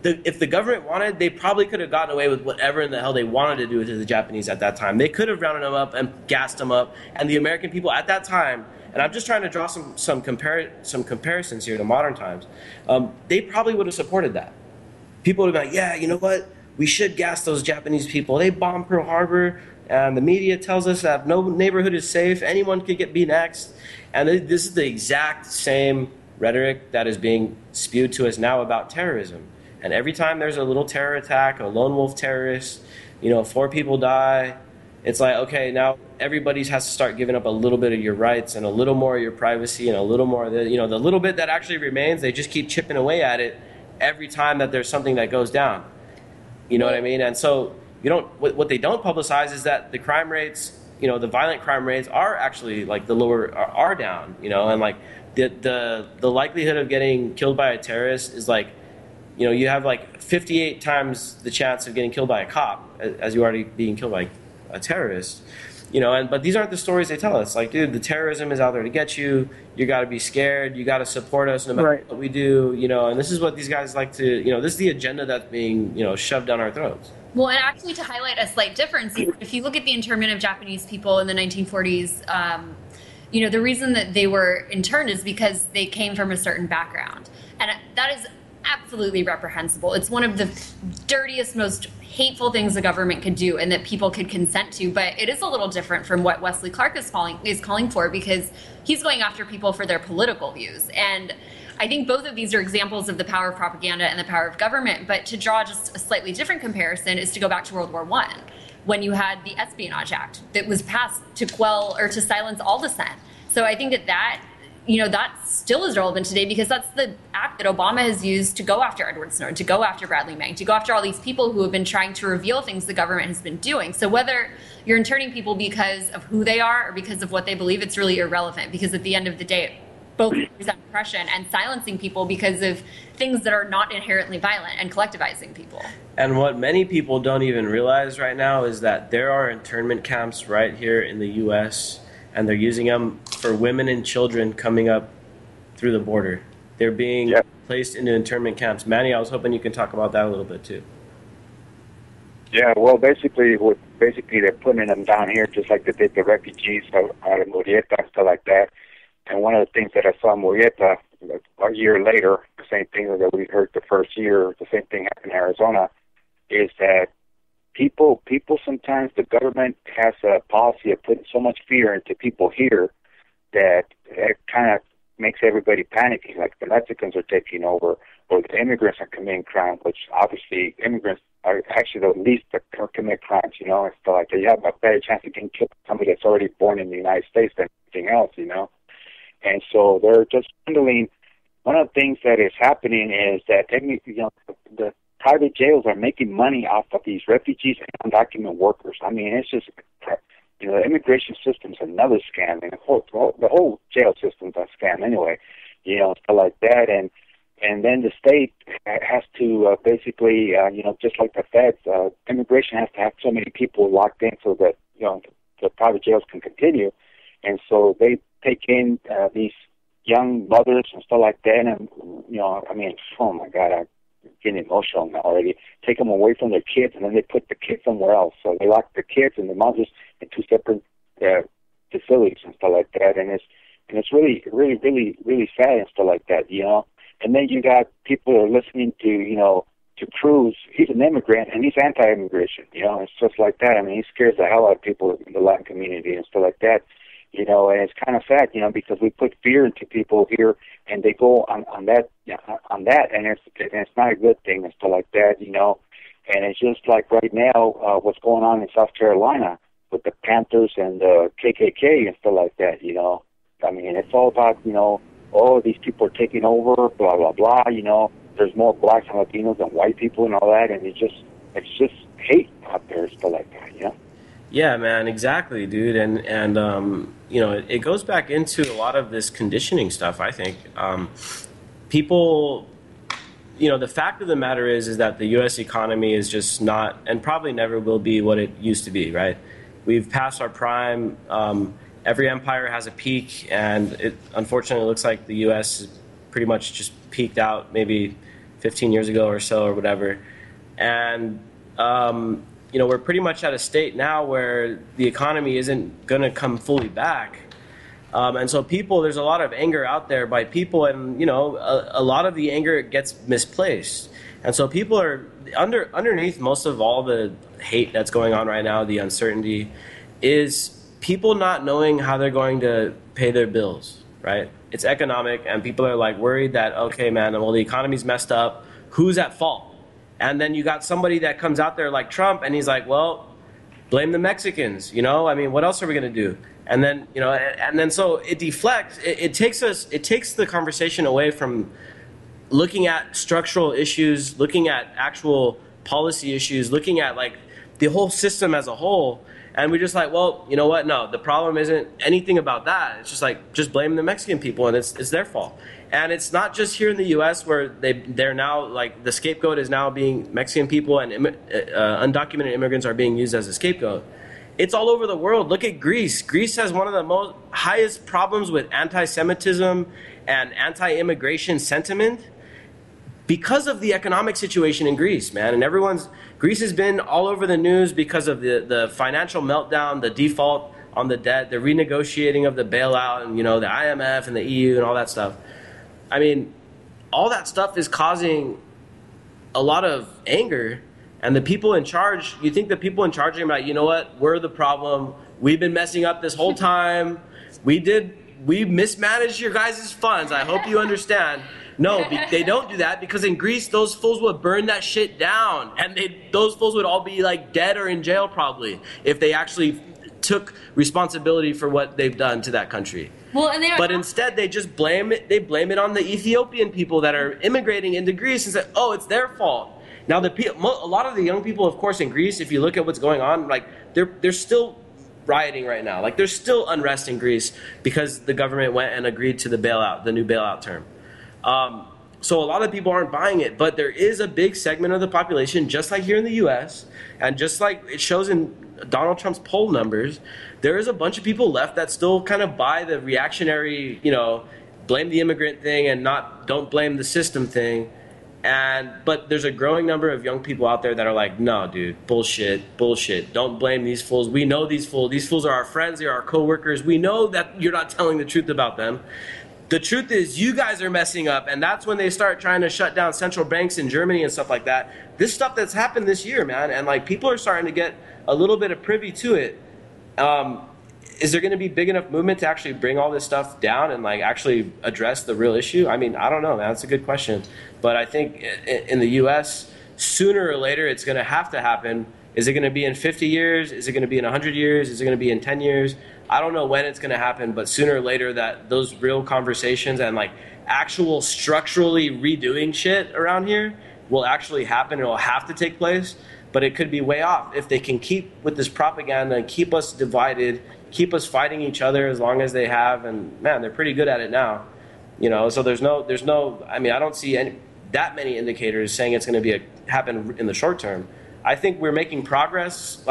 If the government wanted, they probably could have gotten away with whatever in the hell they wanted to do to the Japanese at that time. They could have rounded them up and gassed them up. And the American people at that time, and I'm just trying to draw some comparisons here to modern times, they probably would have supported that. People would have been like, yeah, you know what? We should gas those Japanese people. They bombed Pearl Harbor, and the media tells us that no neighborhood is safe. Anyone could be next. And this is the exact same rhetoric that is being spewed to us now about terrorism. And every time there's a little terror attack, a lone wolf terrorist, you know, 4 people die, it's like, okay, now everybody has to start giving up a little bit of your rights and a little more of your privacy and a little more of the, you know, the little bit that actually remains, they just keep chipping away at it every time that there's something that goes down. You know what I mean? And so what they don't publicize is that the crime rates, you know, the violent crime rates are actually like the lower are down, you know, and like the likelihood of getting killed by a terrorist is like, you know, you have like 58 times the chance of getting killed by a cop as you are being killed by a terrorist, you know. But these aren't the stories they tell us. Like, dude, the terrorism is out there to get you. You got to be scared. You got to support us no matter what we do, you know. And this is what these guys like to, you know, this is the agenda that's being, you know, shoved down our throats. Well, and actually to highlight a slight difference, if you look at the internment of Japanese people in the 1940s, you know, the reason that they were interned is because they came from a certain background. And that is absolutely reprehensible. It's one of the dirtiest, most hateful things the government could do and that people could consent to. But it is a little different from what Wesley Clark is calling for, because he's going after people for their political views. And I think both of these are examples of the power of propaganda and the power of government. But to draw just a slightly different comparison is to go back to World War I, when you had the Espionage Act that was passed to quell or to silence all dissent. So I think that you know, that still is relevant today, because that's the act that Obama has used to go after Edward Snowden, to go after Bradley Mang, to go after all these people who have been trying to reveal things the government has been doing. So whether you're interning people because of who they are or because of what they believe, it's really irrelevant, because at the end of the day, both represent oppression and silencing people because of things that are not inherently violent and collectivizing people. And what many people don't even realize right now is that there are internment camps right here in the U.S., and they're using them for women and children coming up through the border. They're being placed into internment camps. Manny, I was hoping you can talk about that a little bit too. Yeah, well, basically they're putting them down here just like they did the refugees out of Murrieta and stuff like that. And one of the things that I saw in Murrieta a year later, the same thing that we heard the first year, the same thing happened in Arizona, is that people sometimes, the government has a policy of putting so much fear into people here that it kind of makes everybody panicky. Like the Mexicans are taking over, or the immigrants are committing crime, which obviously immigrants are actually the least that commit crimes, you know, and stuff like that. You have a better chance of getting killed by somebody that's already born in the United States than anything else, you know. And so they're just handling. One of the things that is happening is that, you know, the private jails are making money off of these refugees and undocumented workers. I mean, it's just, the immigration system's another scam, and the whole jail system's a scam anyway, stuff like that. And then the state has to basically, just like the feds, immigration has to have so many people locked in so that, the private jails can continue. And so they take in these young mothers and stuff like that. And, oh my God, I'm getting emotional now already. Take them away from their kids, and then they put the kids somewhere else. So they lock the kids and the mothers in two separate facilities and stuff like that. And it's really, really, really, really sad and stuff like that, And then you got people who are listening to, to Cruz. He's an immigrant, and he's anti-immigration, It's just like that. I mean, he scares the hell out of people in the Latin community and stuff like that, And it's kind of sad, because we put fear into people here, and they go on that, and it's not a good thing and stuff like that, And it's just like right now, what's going on in South Carolina with the Panthers and the KKK and stuff like that, I mean, it's all about, these people are taking over, blah, blah, blah, There's more blacks and Latinos than white people and all that, and it's just hate out there, stuff like that, Yeah, man, exactly, dude. And it goes back into a lot of this conditioning stuff, I think. People, the fact of the matter is that the U.S. economy is just not, and probably never will be what it used to be, right? We've passed our prime. Every empire has a peak, and it unfortunately looks like the U.S. is pretty much just peaked out maybe 15 years ago or so or whatever. And, we're pretty much at a state now where the economy isn't going to come fully back. And so there's a lot of anger out there by people, and, a lot of the anger gets misplaced. And so people are underneath most of all the hate that's going on right now, the uncertainty, is people not knowing how they're going to pay their bills, right? It's economic, and people are like worried that, okay, man, well, the economy's messed up. Who's at fault? And then you got somebody that comes out there like Trump, and he's like, well, blame the Mexicans, I mean, what else are we going to do? And then, and then so it deflects. It takes the conversation away from looking at structural issues, looking at actual policy issues, looking at like the whole system as a whole. And we're just like, well, you know what? No, the problem isn't anything about that. It's just like, just blame the Mexican people, and it's their fault. And it's not just here in the U.S. where they're now, like, the scapegoat is now being Mexican people, and undocumented immigrants are being used as a scapegoat. It's all over the world. Look at Greece. Greece has one of the highest problems with anti-Semitism and anti-immigration sentiment because of the economic situation in Greece, man. And Greece has been all over the news because of the financial meltdown, the default on the debt, the renegotiating of the bailout, and, the IMF and the EU and all that stuff. I mean, all that stuff is causing a lot of anger, and the people in charge, you think the people in charge are like, you know what, we're the problem. We've been messing up this whole time. We mismanaged your guys' funds. I hope you understand. No, they don't do that, because in Greece, those fools would burn that shit down, and those fools would all be like dead or in jail probably if they actually took responsibility for what they've done to that country. Well, but instead they just blame it on the Ethiopian people that are immigrating into Greece and say, oh, it's their fault. Now a lot of the young people, of course, in Greece, if you look at what's going on, like they're still rioting right now. Like there's still unrest in Greece because the government went and agreed to the new bailout term. So a lot of people aren't buying it, but there is a big segment of the population, just like here in the U.S., and just like it shows in Donald Trump's poll numbers, there is a bunch of people left that still kind of buy the reactionary, blame the immigrant thing and don't blame the system thing. But there's a growing number of young people out there that are like, no, dude, bullshit. Don't blame these fools. We know these fools. These fools are our friends. They're our coworkers. We know that you're not telling the truth about them. The truth is you guys are messing up, and that's when they start trying to shut down central banks in Germany and stuff like that. This stuff that's happened this year, man, and like people are starting to get a little bit of privy to it. Is there going to be big enough movement to actually bring all this stuff down and like actually address the real issue? I mean, I don't know, man. That's a good question. But I think in the U.S., sooner or later, it's going to have to happen. Is it going to be in 50 years? Is it going to be in 100 years? Is it going to be in 10 years? I don't know when it's going to happen, but sooner or later that those real conversations and like actual structurally redoing shit around here will actually happen. It will have to take place, but it could be way off if they can keep with this propaganda and keep us divided, keep us fighting each other as long as they have. And man, they're pretty good at it now, So there's no. I mean, I don't see that many indicators saying it's going to happen in the short term. I think we're making progress,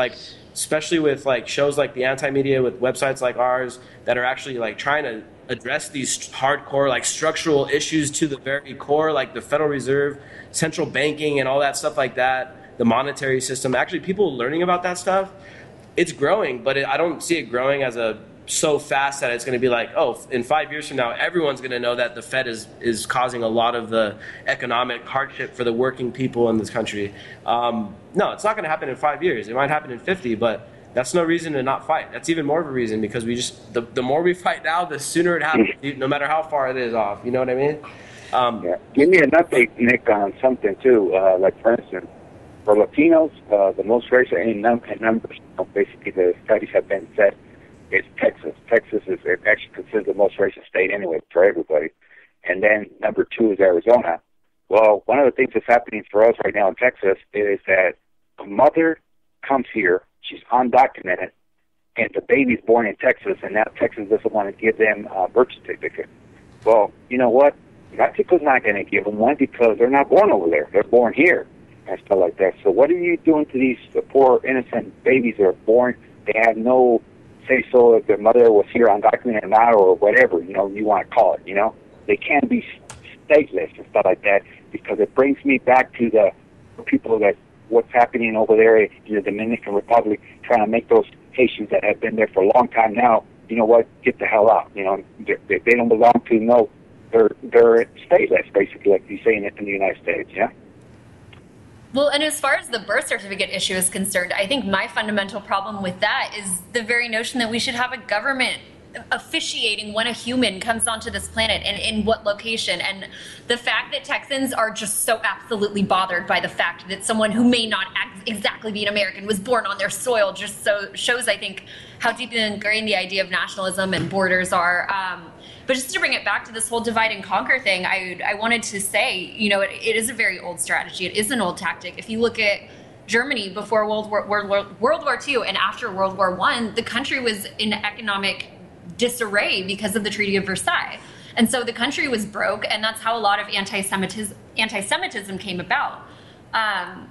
especially with shows like the Anti-Media, with websites like ours that are actually trying to address these hardcore structural issues to the very core, like the Federal Reserve, central banking, and all that stuff like that, the monetary system. Actually, people learning about that stuff, it's growing, but I don't see it growing as so fast that it's going to be in 5 years from now, everyone's going to know that the Fed is causing a lot of the economic hardship for the working people in this country. No, it's not going to happen in 5 years. It might happen in 50, but that's no reason to not fight. That's even more of a reason, because the more we fight now, the sooner it happens, no matter how far it is off. You know what I mean? Yeah. Give me an update, Nick, on something too. For instance, for Latinos, the most racial in numbers, basically the studies have been said, is Texas. Texas is actually considered the most racist state anyway for everybody. And then number 2 is Arizona. Well, one of the things that's happening for us right now in Texas is that a mother comes here, she's undocumented, and the baby's born in Texas, and now Texas doesn't want to give them a birth certificate. Well, you know what? Mexico's not going to give them one because they're not born over there. They're born here and stuff like that. So what are you doing to these poor, innocent babies that are born? They have no say-so if their mother was here undocumented or not, or whatever, you want to call it, They can't be stateless and stuff like that, because it brings me back to the people what's happening over there in the Dominican Republic, trying to make those Haitians that have been there for a long time now, get the hell out. They don't belong to, they're stateless, basically, like you say in the United States, yeah? Well, and as far as the birth certificate issue is concerned, I think my fundamental problem with that is the very notion that we should have a government officiating when a human comes onto this planet and in what location. And the fact that Texans are just so absolutely bothered by the fact that someone who may not exactly be an American was born on their soil just so shows, I think, how deeply ingrained the idea of nationalism and borders are. But just to bring it back to this whole divide and conquer thing, I wanted to say, it is a very old strategy. It is an old tactic. If you look at Germany before World War II and after World War I, the country was in economic disarray because of the Treaty of Versailles. And so the country was broke, and that's how a lot of anti-Semitism came about. And,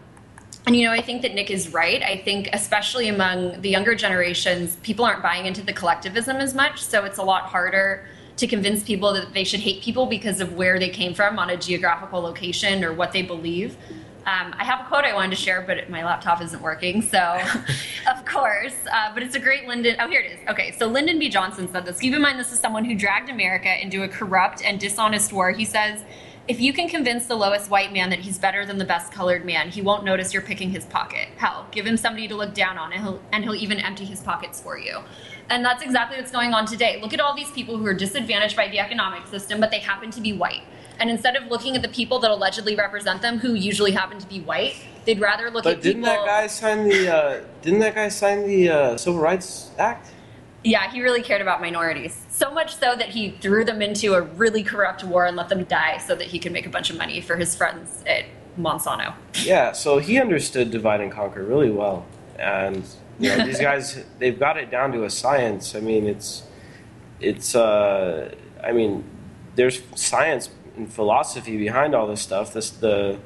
I think that Nick is right. I think especially among the younger generations, people aren't buying into the collectivism as much, so it's a lot harder to convince people that they should hate people because of where they came from on a geographical location or what they believe. I have a quote I wanted to share, but my laptop isn't working, so of course. But it's a great Lyndon. Oh, here it is. Okay, so Lyndon B. Johnson said this. Keep in mind, this is someone who dragged America into a corrupt and dishonest war. He says, if you can convince the lowest white man that he's better than the best colored man, he won't notice you're picking his pocket. Hell, give him somebody to look down on, and he'll even empty his pockets for you. And that's exactly what's going on today. Look at all these people who are disadvantaged by the economic system, but they happen to be white. And instead of looking at the people that allegedly represent them, who usually happen to be white, they'd rather look at people... But didn't that guy sign the Civil Rights Act? Yeah, he really cared about minorities. So much so that he threw them into a really corrupt war and let them die so that he could make a bunch of money for his friends at Monsanto. Yeah, so he understood divide and conquer really well. And... these guys, they've got it down to a science. I mean, there's science and philosophy behind all this stuff. The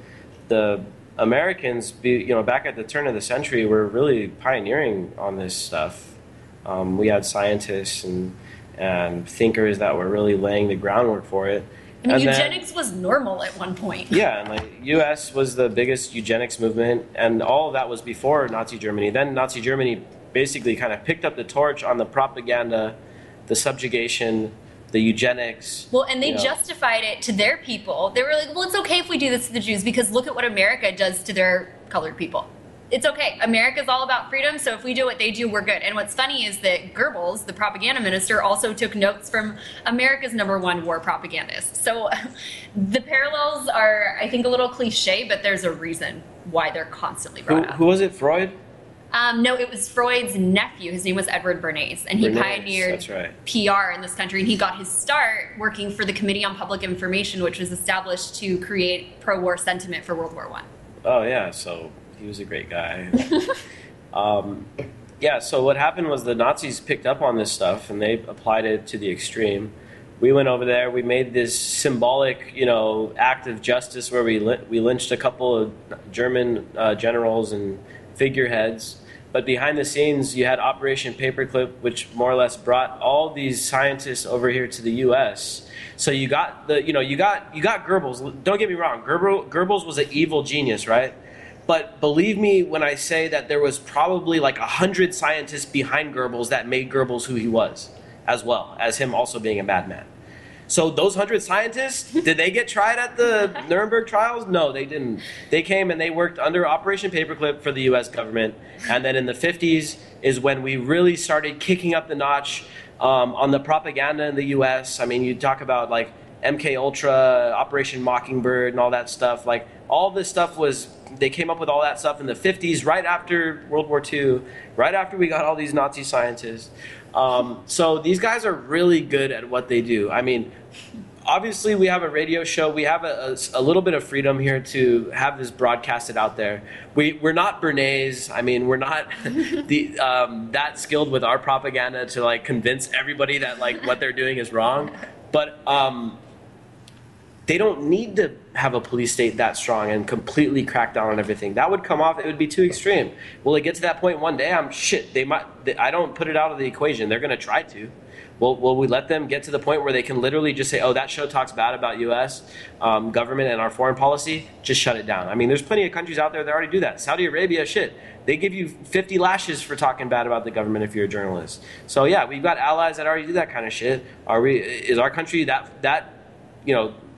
Americans, back at the turn of the century, were really pioneering on this stuff. We had scientists and thinkers that were really laying the groundwork for it. Eugenics was normal at one point. Yeah, and U.S. was the biggest eugenics movement, and all of that was before Nazi Germany. Then Nazi Germany basically kind of picked up the torch on the propaganda, the subjugation, the eugenics. Well, and they justified it to their people. They were like, well, it's okay if we do this to the Jews because look at what America does to their colored people. It's okay. America's all about freedom, so if we do what they do, we're good. And what's funny is that Goebbels, the propaganda minister, also took notes from America's #1 war propagandist. So the parallels are, I think, a little cliche, but there's a reason why they're constantly brought up. Who was it, Freud? No, it was Freud's nephew. His name was Edward Bernabe, and he pioneered that's right. PR in this country. And he got his start working for the Committee on Public Information, which was established to create pro-war sentiment for World War I. Oh, yeah, so he was a great guy. Yeah, so what happened was the Nazis picked up on this stuff, and they applied it to the extreme. We went over there, we made this symbolic, act of justice where we lynched a couple of German generals and figureheads. But behind the scenes, you had Operation Paperclip, which more or less brought all these scientists over here to the U.S. So you got you got Goebbels. Don't get me wrong, Goebbels was an evil genius, right? But believe me when I say that there was probably like 100 scientists behind Goebbels that made Goebbels who he was, as well as him also being a madman. So those 100 scientists, did they get tried at the Nuremberg trials? No, they didn't. They came and they worked under Operation Paperclip for the U.S. government. And then in the 50s is when we really started kicking up the notch on the propaganda in the U.S. I mean, you talk about like MK Ultra, Operation Mockingbird, and all that stuff. Like all this stuff they came up with all that stuff in the 50s, right after World War II, right after we got all these Nazi scientists. So these guys are really good at what they do. I mean, obviously we have a radio show. We have a little bit of freedom here to have this broadcasted out there. We're not Bernays. I mean, we're not that skilled with our propaganda to like convince everybody that like what they're doing is wrong. But they don't need to have a police state that strong and completely crack down on everything. That would come off, it would be too extreme. Will it get to that point one day? I don't put it out of the equation. They're going to try to. Will we let them get to the point where they can literally just say, oh, that show talks bad about U.S. Government and our foreign policy? Just shut it down. I mean, there's plenty of countries out there that already do that. Saudi Arabia, they give you 50 lashes for talking bad about the government if you're a journalist. So yeah, we've got allies that already do that kind of shit. Is our country that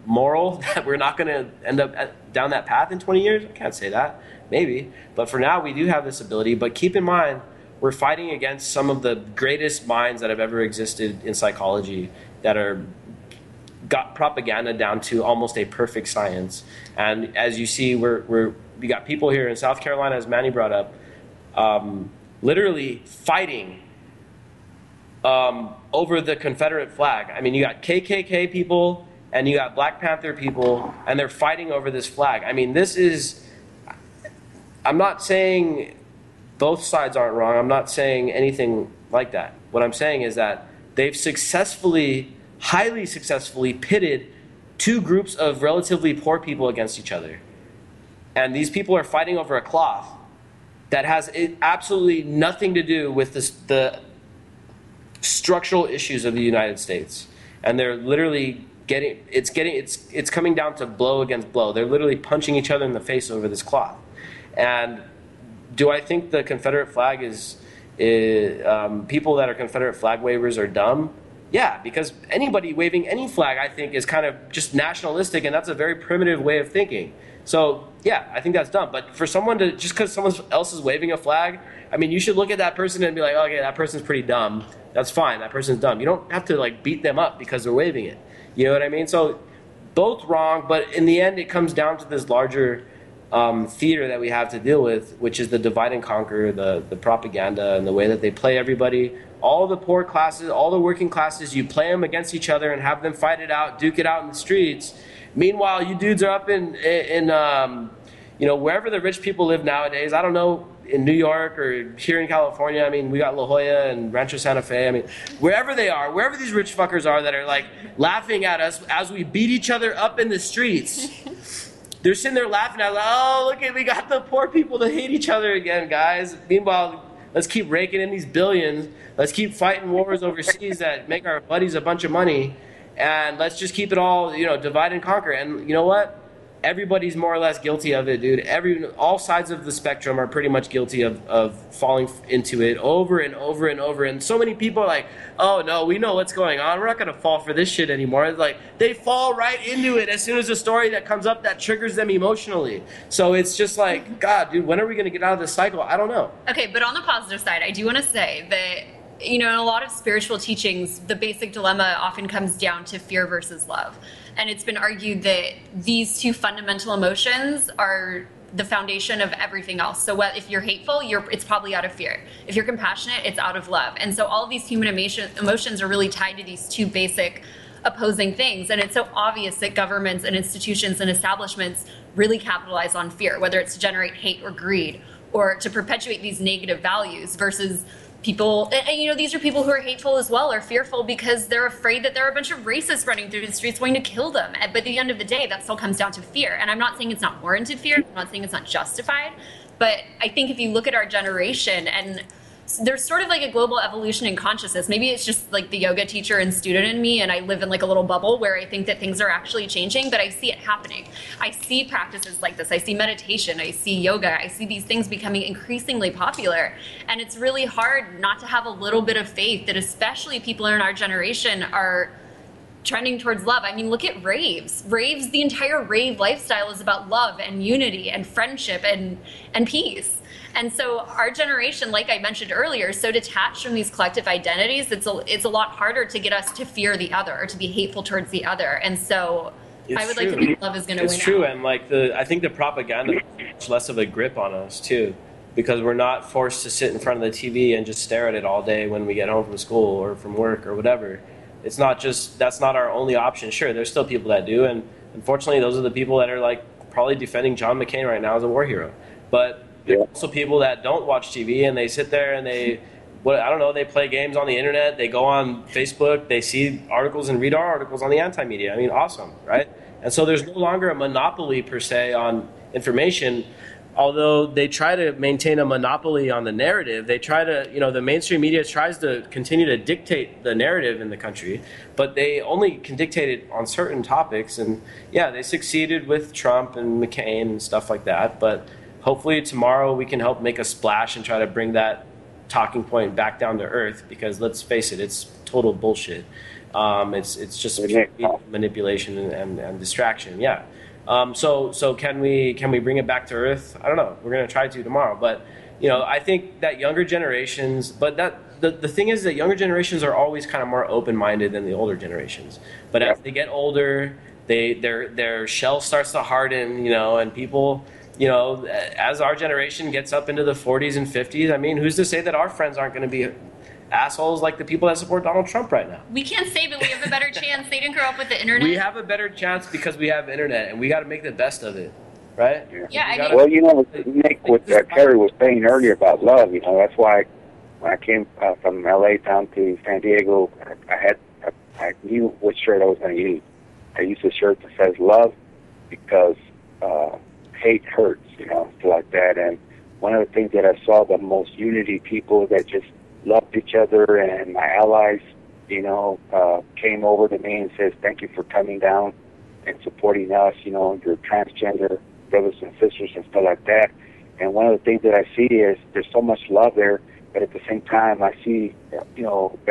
moral that we're not going to end up down that path in 20 years? I can't say that. Maybe. But for now, we do have this ability. But keep in mind, we're fighting against some of the greatest minds that have ever existed in psychology that got propaganda down to almost a perfect science. And as you see, we got people here in South Carolina, as Manny brought up, literally fighting over the Confederate flag. I mean, you got KKK people and you got Black Panther people, and they're fighting over this flag. I mean, I'm not saying both sides aren't wrong. I'm not saying anything like that. What I'm saying is that they've highly successfully pitted two groups of relatively poor people against each other. And these people are fighting over a cloth that has absolutely nothing to do with the structural issues of the United States. And they're literally it's coming down to blow against blow. They're literally punching each other in the face over this cloth. And do I think the Confederate flag is people that are Confederate flag wavers are dumb? Yeah, because anybody waving any flag, I think, is kind of just nationalistic, and that's a very primitive way of thinking. So, yeah, I think that's dumb. But for someone to, just because someone else is waving a flag, I mean, you should look at that person and be like, okay, that person's pretty dumb. That's fine, that person's dumb. You don't have to, like, beat them up because they're waving it. You know what I mean? So, both wrong, but in the end, it comes down to this larger theater that we have to deal with, which is the divide and conquer, the propaganda, and the way that they play everybody. All the poor classes, all the working classes, you play them against each other and have them fight it out, duke it out in the streets. Meanwhile, you dudes are up in wherever the rich people live nowadays. I don't know, in New York or here in California. I mean, we got La Jolla and Rancho Santa Fe. I mean, wherever they are, wherever these rich fuckers are that are like laughing at us as we beat each other up in the streets. They're sitting there laughing at us, oh, look at, we got the poor people to hate each other again, guys. Meanwhile, let's keep raking in these billions. Let's keep fighting wars overseas that make our buddies a bunch of money. And let's just keep it all, divide and conquer. And you know what? Everybody's more or less guilty of it, dude. All sides of the spectrum are pretty much guilty of falling into it over and over and over. And so many people are like, oh, no, we know what's going on. We're not going to fall for this shit anymore. It's like, they fall right into it as soon as a story that comes up that triggers them emotionally. So it's just like, God, dude, when are we going to get out of this cycle? I don't know. Okay, but on the positive side, I do want to say that, in a lot of spiritual teachings, the basic dilemma often comes down to fear versus love. And it's been argued that these two fundamental emotions are the foundation of everything else. So if you're hateful, it's probably out of fear. If you're compassionate, it's out of love. And so all of these human emotions are really tied to these two basic opposing things. And it's so obvious that governments and institutions and establishments really capitalize on fear, whether it's to generate hate or greed or to perpetuate these negative values versus people, and these are people who are hateful as well, or fearful because they're afraid that there are a bunch of racists running through the streets wanting to kill them. But at the end of the day, that still comes down to fear. And I'm not saying it's not warranted fear. I'm not saying it's not justified. But I think if you look at our generation, and there's sort of like a global evolution in consciousness. Maybe it's just like the yoga teacher and student in me, and I live in like a little bubble where I think that things are actually changing, but I see it happening. I see practices like this. I see meditation. I see yoga. I see these things becoming increasingly popular. And it's really hard not to have a little bit of faith that especially people in our generation are trending towards love. I mean, look at raves. Raves, the entire rave lifestyle is about love and unity and friendship and peace. And so our generation, like I mentioned earlier, is so detached from these collective identities, it's a lot harder to get us to fear the other or to be hateful towards the other. And so I would like to think love is going to win. It's true, out. and I think the propaganda has much less of a grip on us too, because we're not forced to sit in front of the TV and just stare at it all day when we get home from school or from work or whatever. It's not just, that's not our only option. Sure, there's still people that do, and unfortunately those are the people that are like probably defending John McCain right now as a war hero. But there are also people that don't watch TV and they sit there and they play games on the internet, they go on Facebook, they see articles and read our articles on the anti-media. I mean, awesome, right? And so there's no longer a monopoly per se on information, although they try to maintain a monopoly on the narrative. They try to, the mainstream media tries to continue to dictate the narrative in the country, but they only can dictate it on certain topics. And yeah, they succeeded with Trump and McCain and stuff like that, but hopefully tomorrow we can help make a splash and try to bring that talking point back down to earth, because let's face it, it's total bullshit. It's just manipulation and distraction. Yeah. So can we bring it back to earth? I don't know. We're going to try to tomorrow. But, I think that younger generations, but the thing is that younger generations are always kind of more open-minded than the older generations. But as they get older, their shell starts to harden, and people, as our generation gets up into the 40s and 50s, I mean, who's to say that our friends aren't going to be assholes like the people that support Donald Trump right now? We can't say, but we have a better chance. They didn't grow up with the internet. We have a better chance because we have internet, and we got to make the best of it, right? Yeah. Well, Nick, what Terry was saying earlier about love, that's why when I came from LA down to San Diego, I knew what shirt I was going to use. I used a shirt that says love because hate hurts, stuff like that. And one of the things that I saw, the most unity people that just loved each other, and my allies, came over to me and says, thank you for coming down and supporting us, your transgender brothers and sisters and stuff like that. And one of the things that I see is there's so much love there, but at the same time I see, that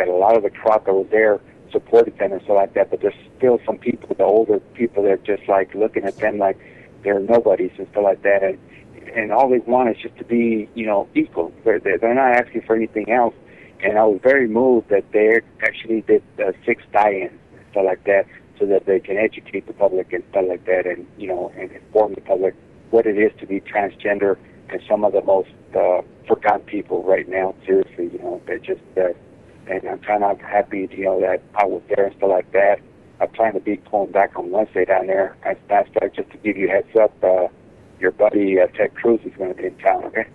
a lot of the crowd that was there supported them and stuff like that, but there's still some people, the older people, that are just like looking at them like they're nobodies and stuff like that. And all they want is just to be, equal. They're not asking for anything else. And I was very moved that they actually did 6 die-ins and stuff like that, so that they can educate the public and stuff like that, and and inform the public what it is to be transgender and some of the most forgotten people right now. Seriously, they're just. And I'm kind of happy, that I was there and stuff like that. I plan to be pulling back on Wednesday down there. That's just to give you a heads up. Your buddy Ted Cruz is going to be in town, okay?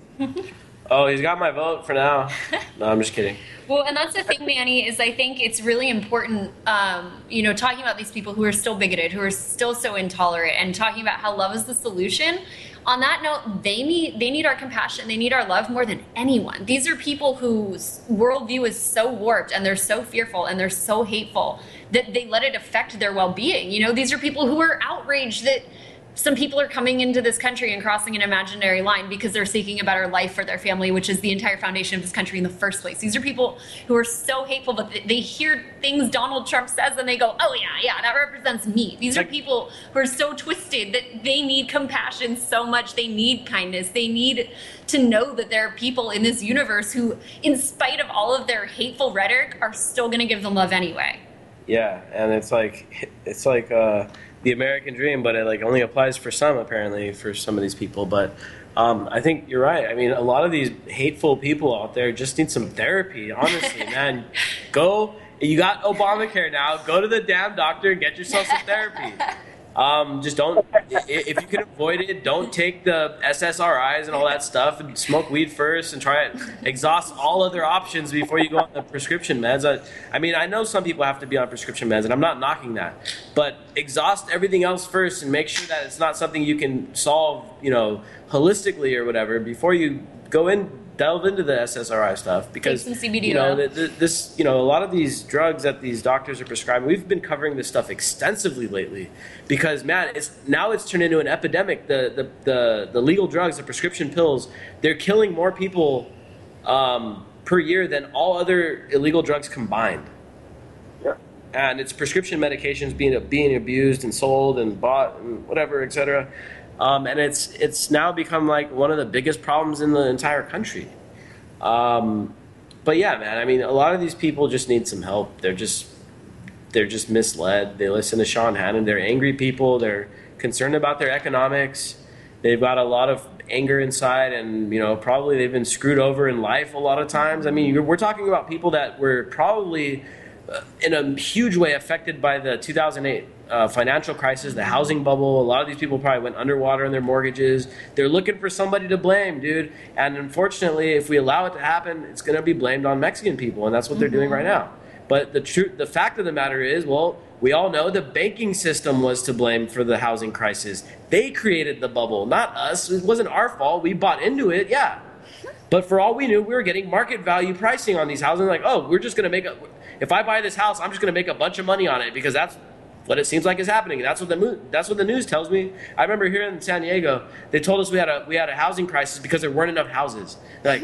Oh, he's got my vote for now. No, I'm just kidding. Well, and that's the thing, Manny, is I think it's really important, talking about these people who are still bigoted, who are still so intolerant, and talking about how love is the solution. On that note, they need our compassion, they need our love more than anyone. These are people whose worldview is so warped, and they're so fearful, and they're so hateful that they let it affect their well-being. These are people who are outraged that some people are coming into this country and crossing an imaginary line because they're seeking a better life for their family, which is the entire foundation of this country in the first place. These are people who are so hateful, but they hear things Donald Trump says and they go, oh yeah, that represents me. These are people who are so twisted that they need compassion so much. They need kindness. They need to know that there are people in this universe who, in spite of all of their hateful rhetoric, are still going to give them love anyway. Yeah, and it's like the American dream, but it like only applies for some, apparently, for some of these people. But I think you're right. I mean, a lot of these hateful people out there just need some therapy. Honestly, man, go. You got Obamacare now. Go to the damn doctor and get yourself some therapy. Just don't, if you can avoid it, don't take the SSRIs and all that stuff, and smoke weed first and try it. Exhaust all other options before you go on the prescription meds. I mean, I know some people have to be on prescription meds, and I'm not knocking that, but exhaust everything else first and make sure that it's not something you can solve, holistically or whatever before you delve into the SSRI stuff, because Take some CBD a lot of these drugs that these doctors are prescribing, we've been covering this stuff extensively lately, because man, it's turned into an epidemic. The legal drugs, the prescription pills, they're killing more people per year than all other illegal drugs combined. Yeah. And it's prescription medications being abused and sold and bought and whatever, etc. And it's now become like one of the biggest problems in the entire country. But yeah, man, I mean, a lot of these people just need some help. They're just misled. They listen to Sean Hannon. They're angry people. They're concerned about their economics. They've got a lot of anger inside, and probably they've been screwed over in life a lot of times. I mean, we're talking about people that were probably in a huge way affected by the 2008 financial crisis, the housing bubble. A lot of these people probably went underwater in their mortgages. They're looking for somebody to blame, dude. And unfortunately, if we allow it to happen, it's going to be blamed on Mexican people, and that's what they're doing right now. But the fact of the matter is, well, we all know the banking system was to blame for the housing crisis. They created the bubble, not us. It wasn't our fault. We bought into it, yeah. But for all we knew, we were getting market value pricing on these houses. Like, oh, we're just going to if I buy this house, I'm just going to make a bunch of money on it, because that's what it seems like is happening. That's what the news tells me. I remember here in San Diego, they told us we had a housing crisis because there weren't enough houses. Like,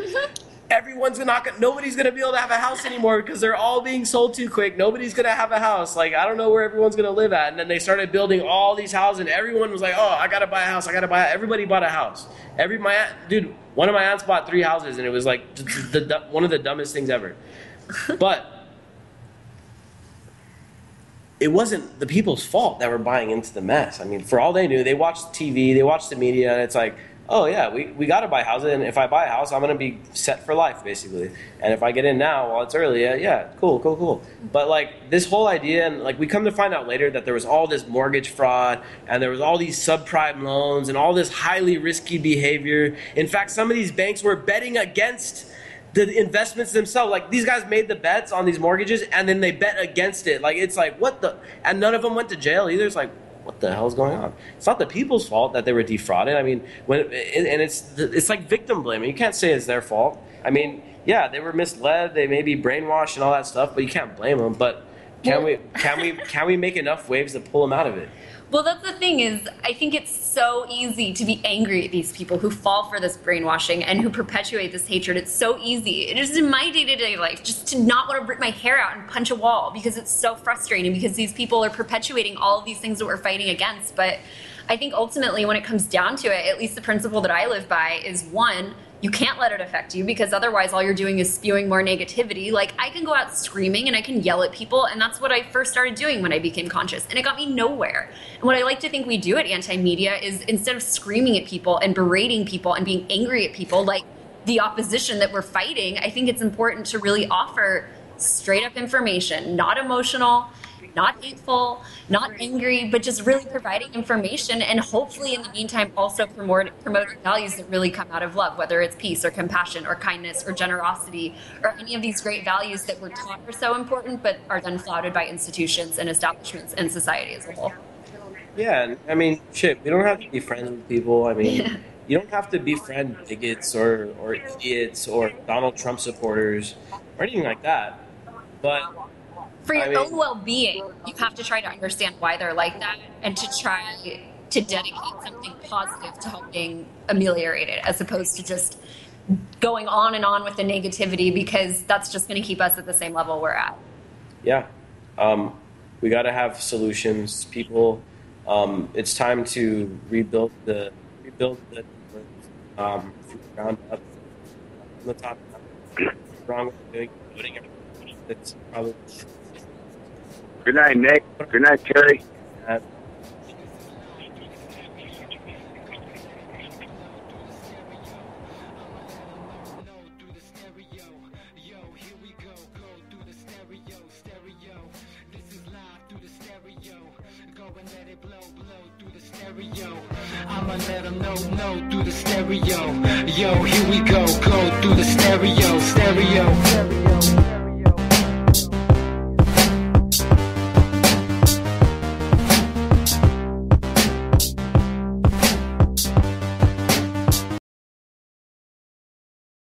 nobody's going to be able to have a house anymore because they're all being sold too quick. Nobody's going to have a house. Like, I don't know where everyone's going to live at. And then they started building all these houses, and everyone was like, oh, I got to buy a house. Everybody bought a house. One of my aunts bought 3 houses, and it was like one of the dumbest things ever. But it wasn't the people's fault that were buying into the mess. I mean, for all they knew, they watched TV, they watched the media, and it's like, oh yeah, we got to buy houses, and if I buy a house, I'm going to be set for life, basically. And if I get in now while it's early, yeah, cool. But like this whole idea, and like we come to find out later that there was all this mortgage fraud, and there was all these subprime loans, and all this highly risky behavior. In fact, some of these banks were betting against the investments themselves. Like, these guys made the bets on these mortgages, and then they bet against it. Like, it's like, what the? And none of them went to jail either. It's like, what the hell is going on? It's not the people's fault that they were defrauded. I mean, it's like victim blaming. You can't say it's their fault. I mean, yeah, they were misled. They may be brainwashed and all that stuff, but you can't blame them. But can we make enough waves to pull them out of it? Well, that's the thing is, I think it's so easy to be angry at these people who fall for this brainwashing and who perpetuate this hatred. It's so easy. It is in my day-to-day life just to not want to rip my hair out and punch a wall, because it's so frustrating, because these people are perpetuating all of these things that we're fighting against. But I think ultimately, when it comes down to it, at least the principle that I live by is, one, you can't let it affect you, because otherwise all you're doing is spewing more negativity. Like, I can go out screaming and I can yell at people, and that's what I first started doing when I became conscious, and it got me nowhere. And what I like to think we do at Anti-Media is, instead of screaming at people and berating people and being angry at people like the opposition that we're fighting, I think it's important to really offer straight up information, not emotional, not hateful, not angry, but just really providing information, and hopefully in the meantime also promoting values that really come out of love, whether it's peace or compassion or kindness or generosity or any of these great values that we're taught are so important but are then flouted by institutions and establishments and society as a whole. Yeah, I mean, shit, we don't have to be friends with people. I mean, you don't have to befriend bigots or idiots or Donald Trump supporters or anything like that. But for your own well-being, you have to try to understand why they're like that, and to try to dedicate something positive to helping ameliorate it, as opposed to just going on and on with the negativity, because that's just going to keep us at the same level we're at. Yeah. We got to have solutions. People, it's time to rebuild the from the ground up. From the top up. What's wrong with doing everything? That's probably... Good night, Nick. Good night, Terry. and let it blow through the stereo. I'ma let them know through the stereo. Yo, here we go through the stereo.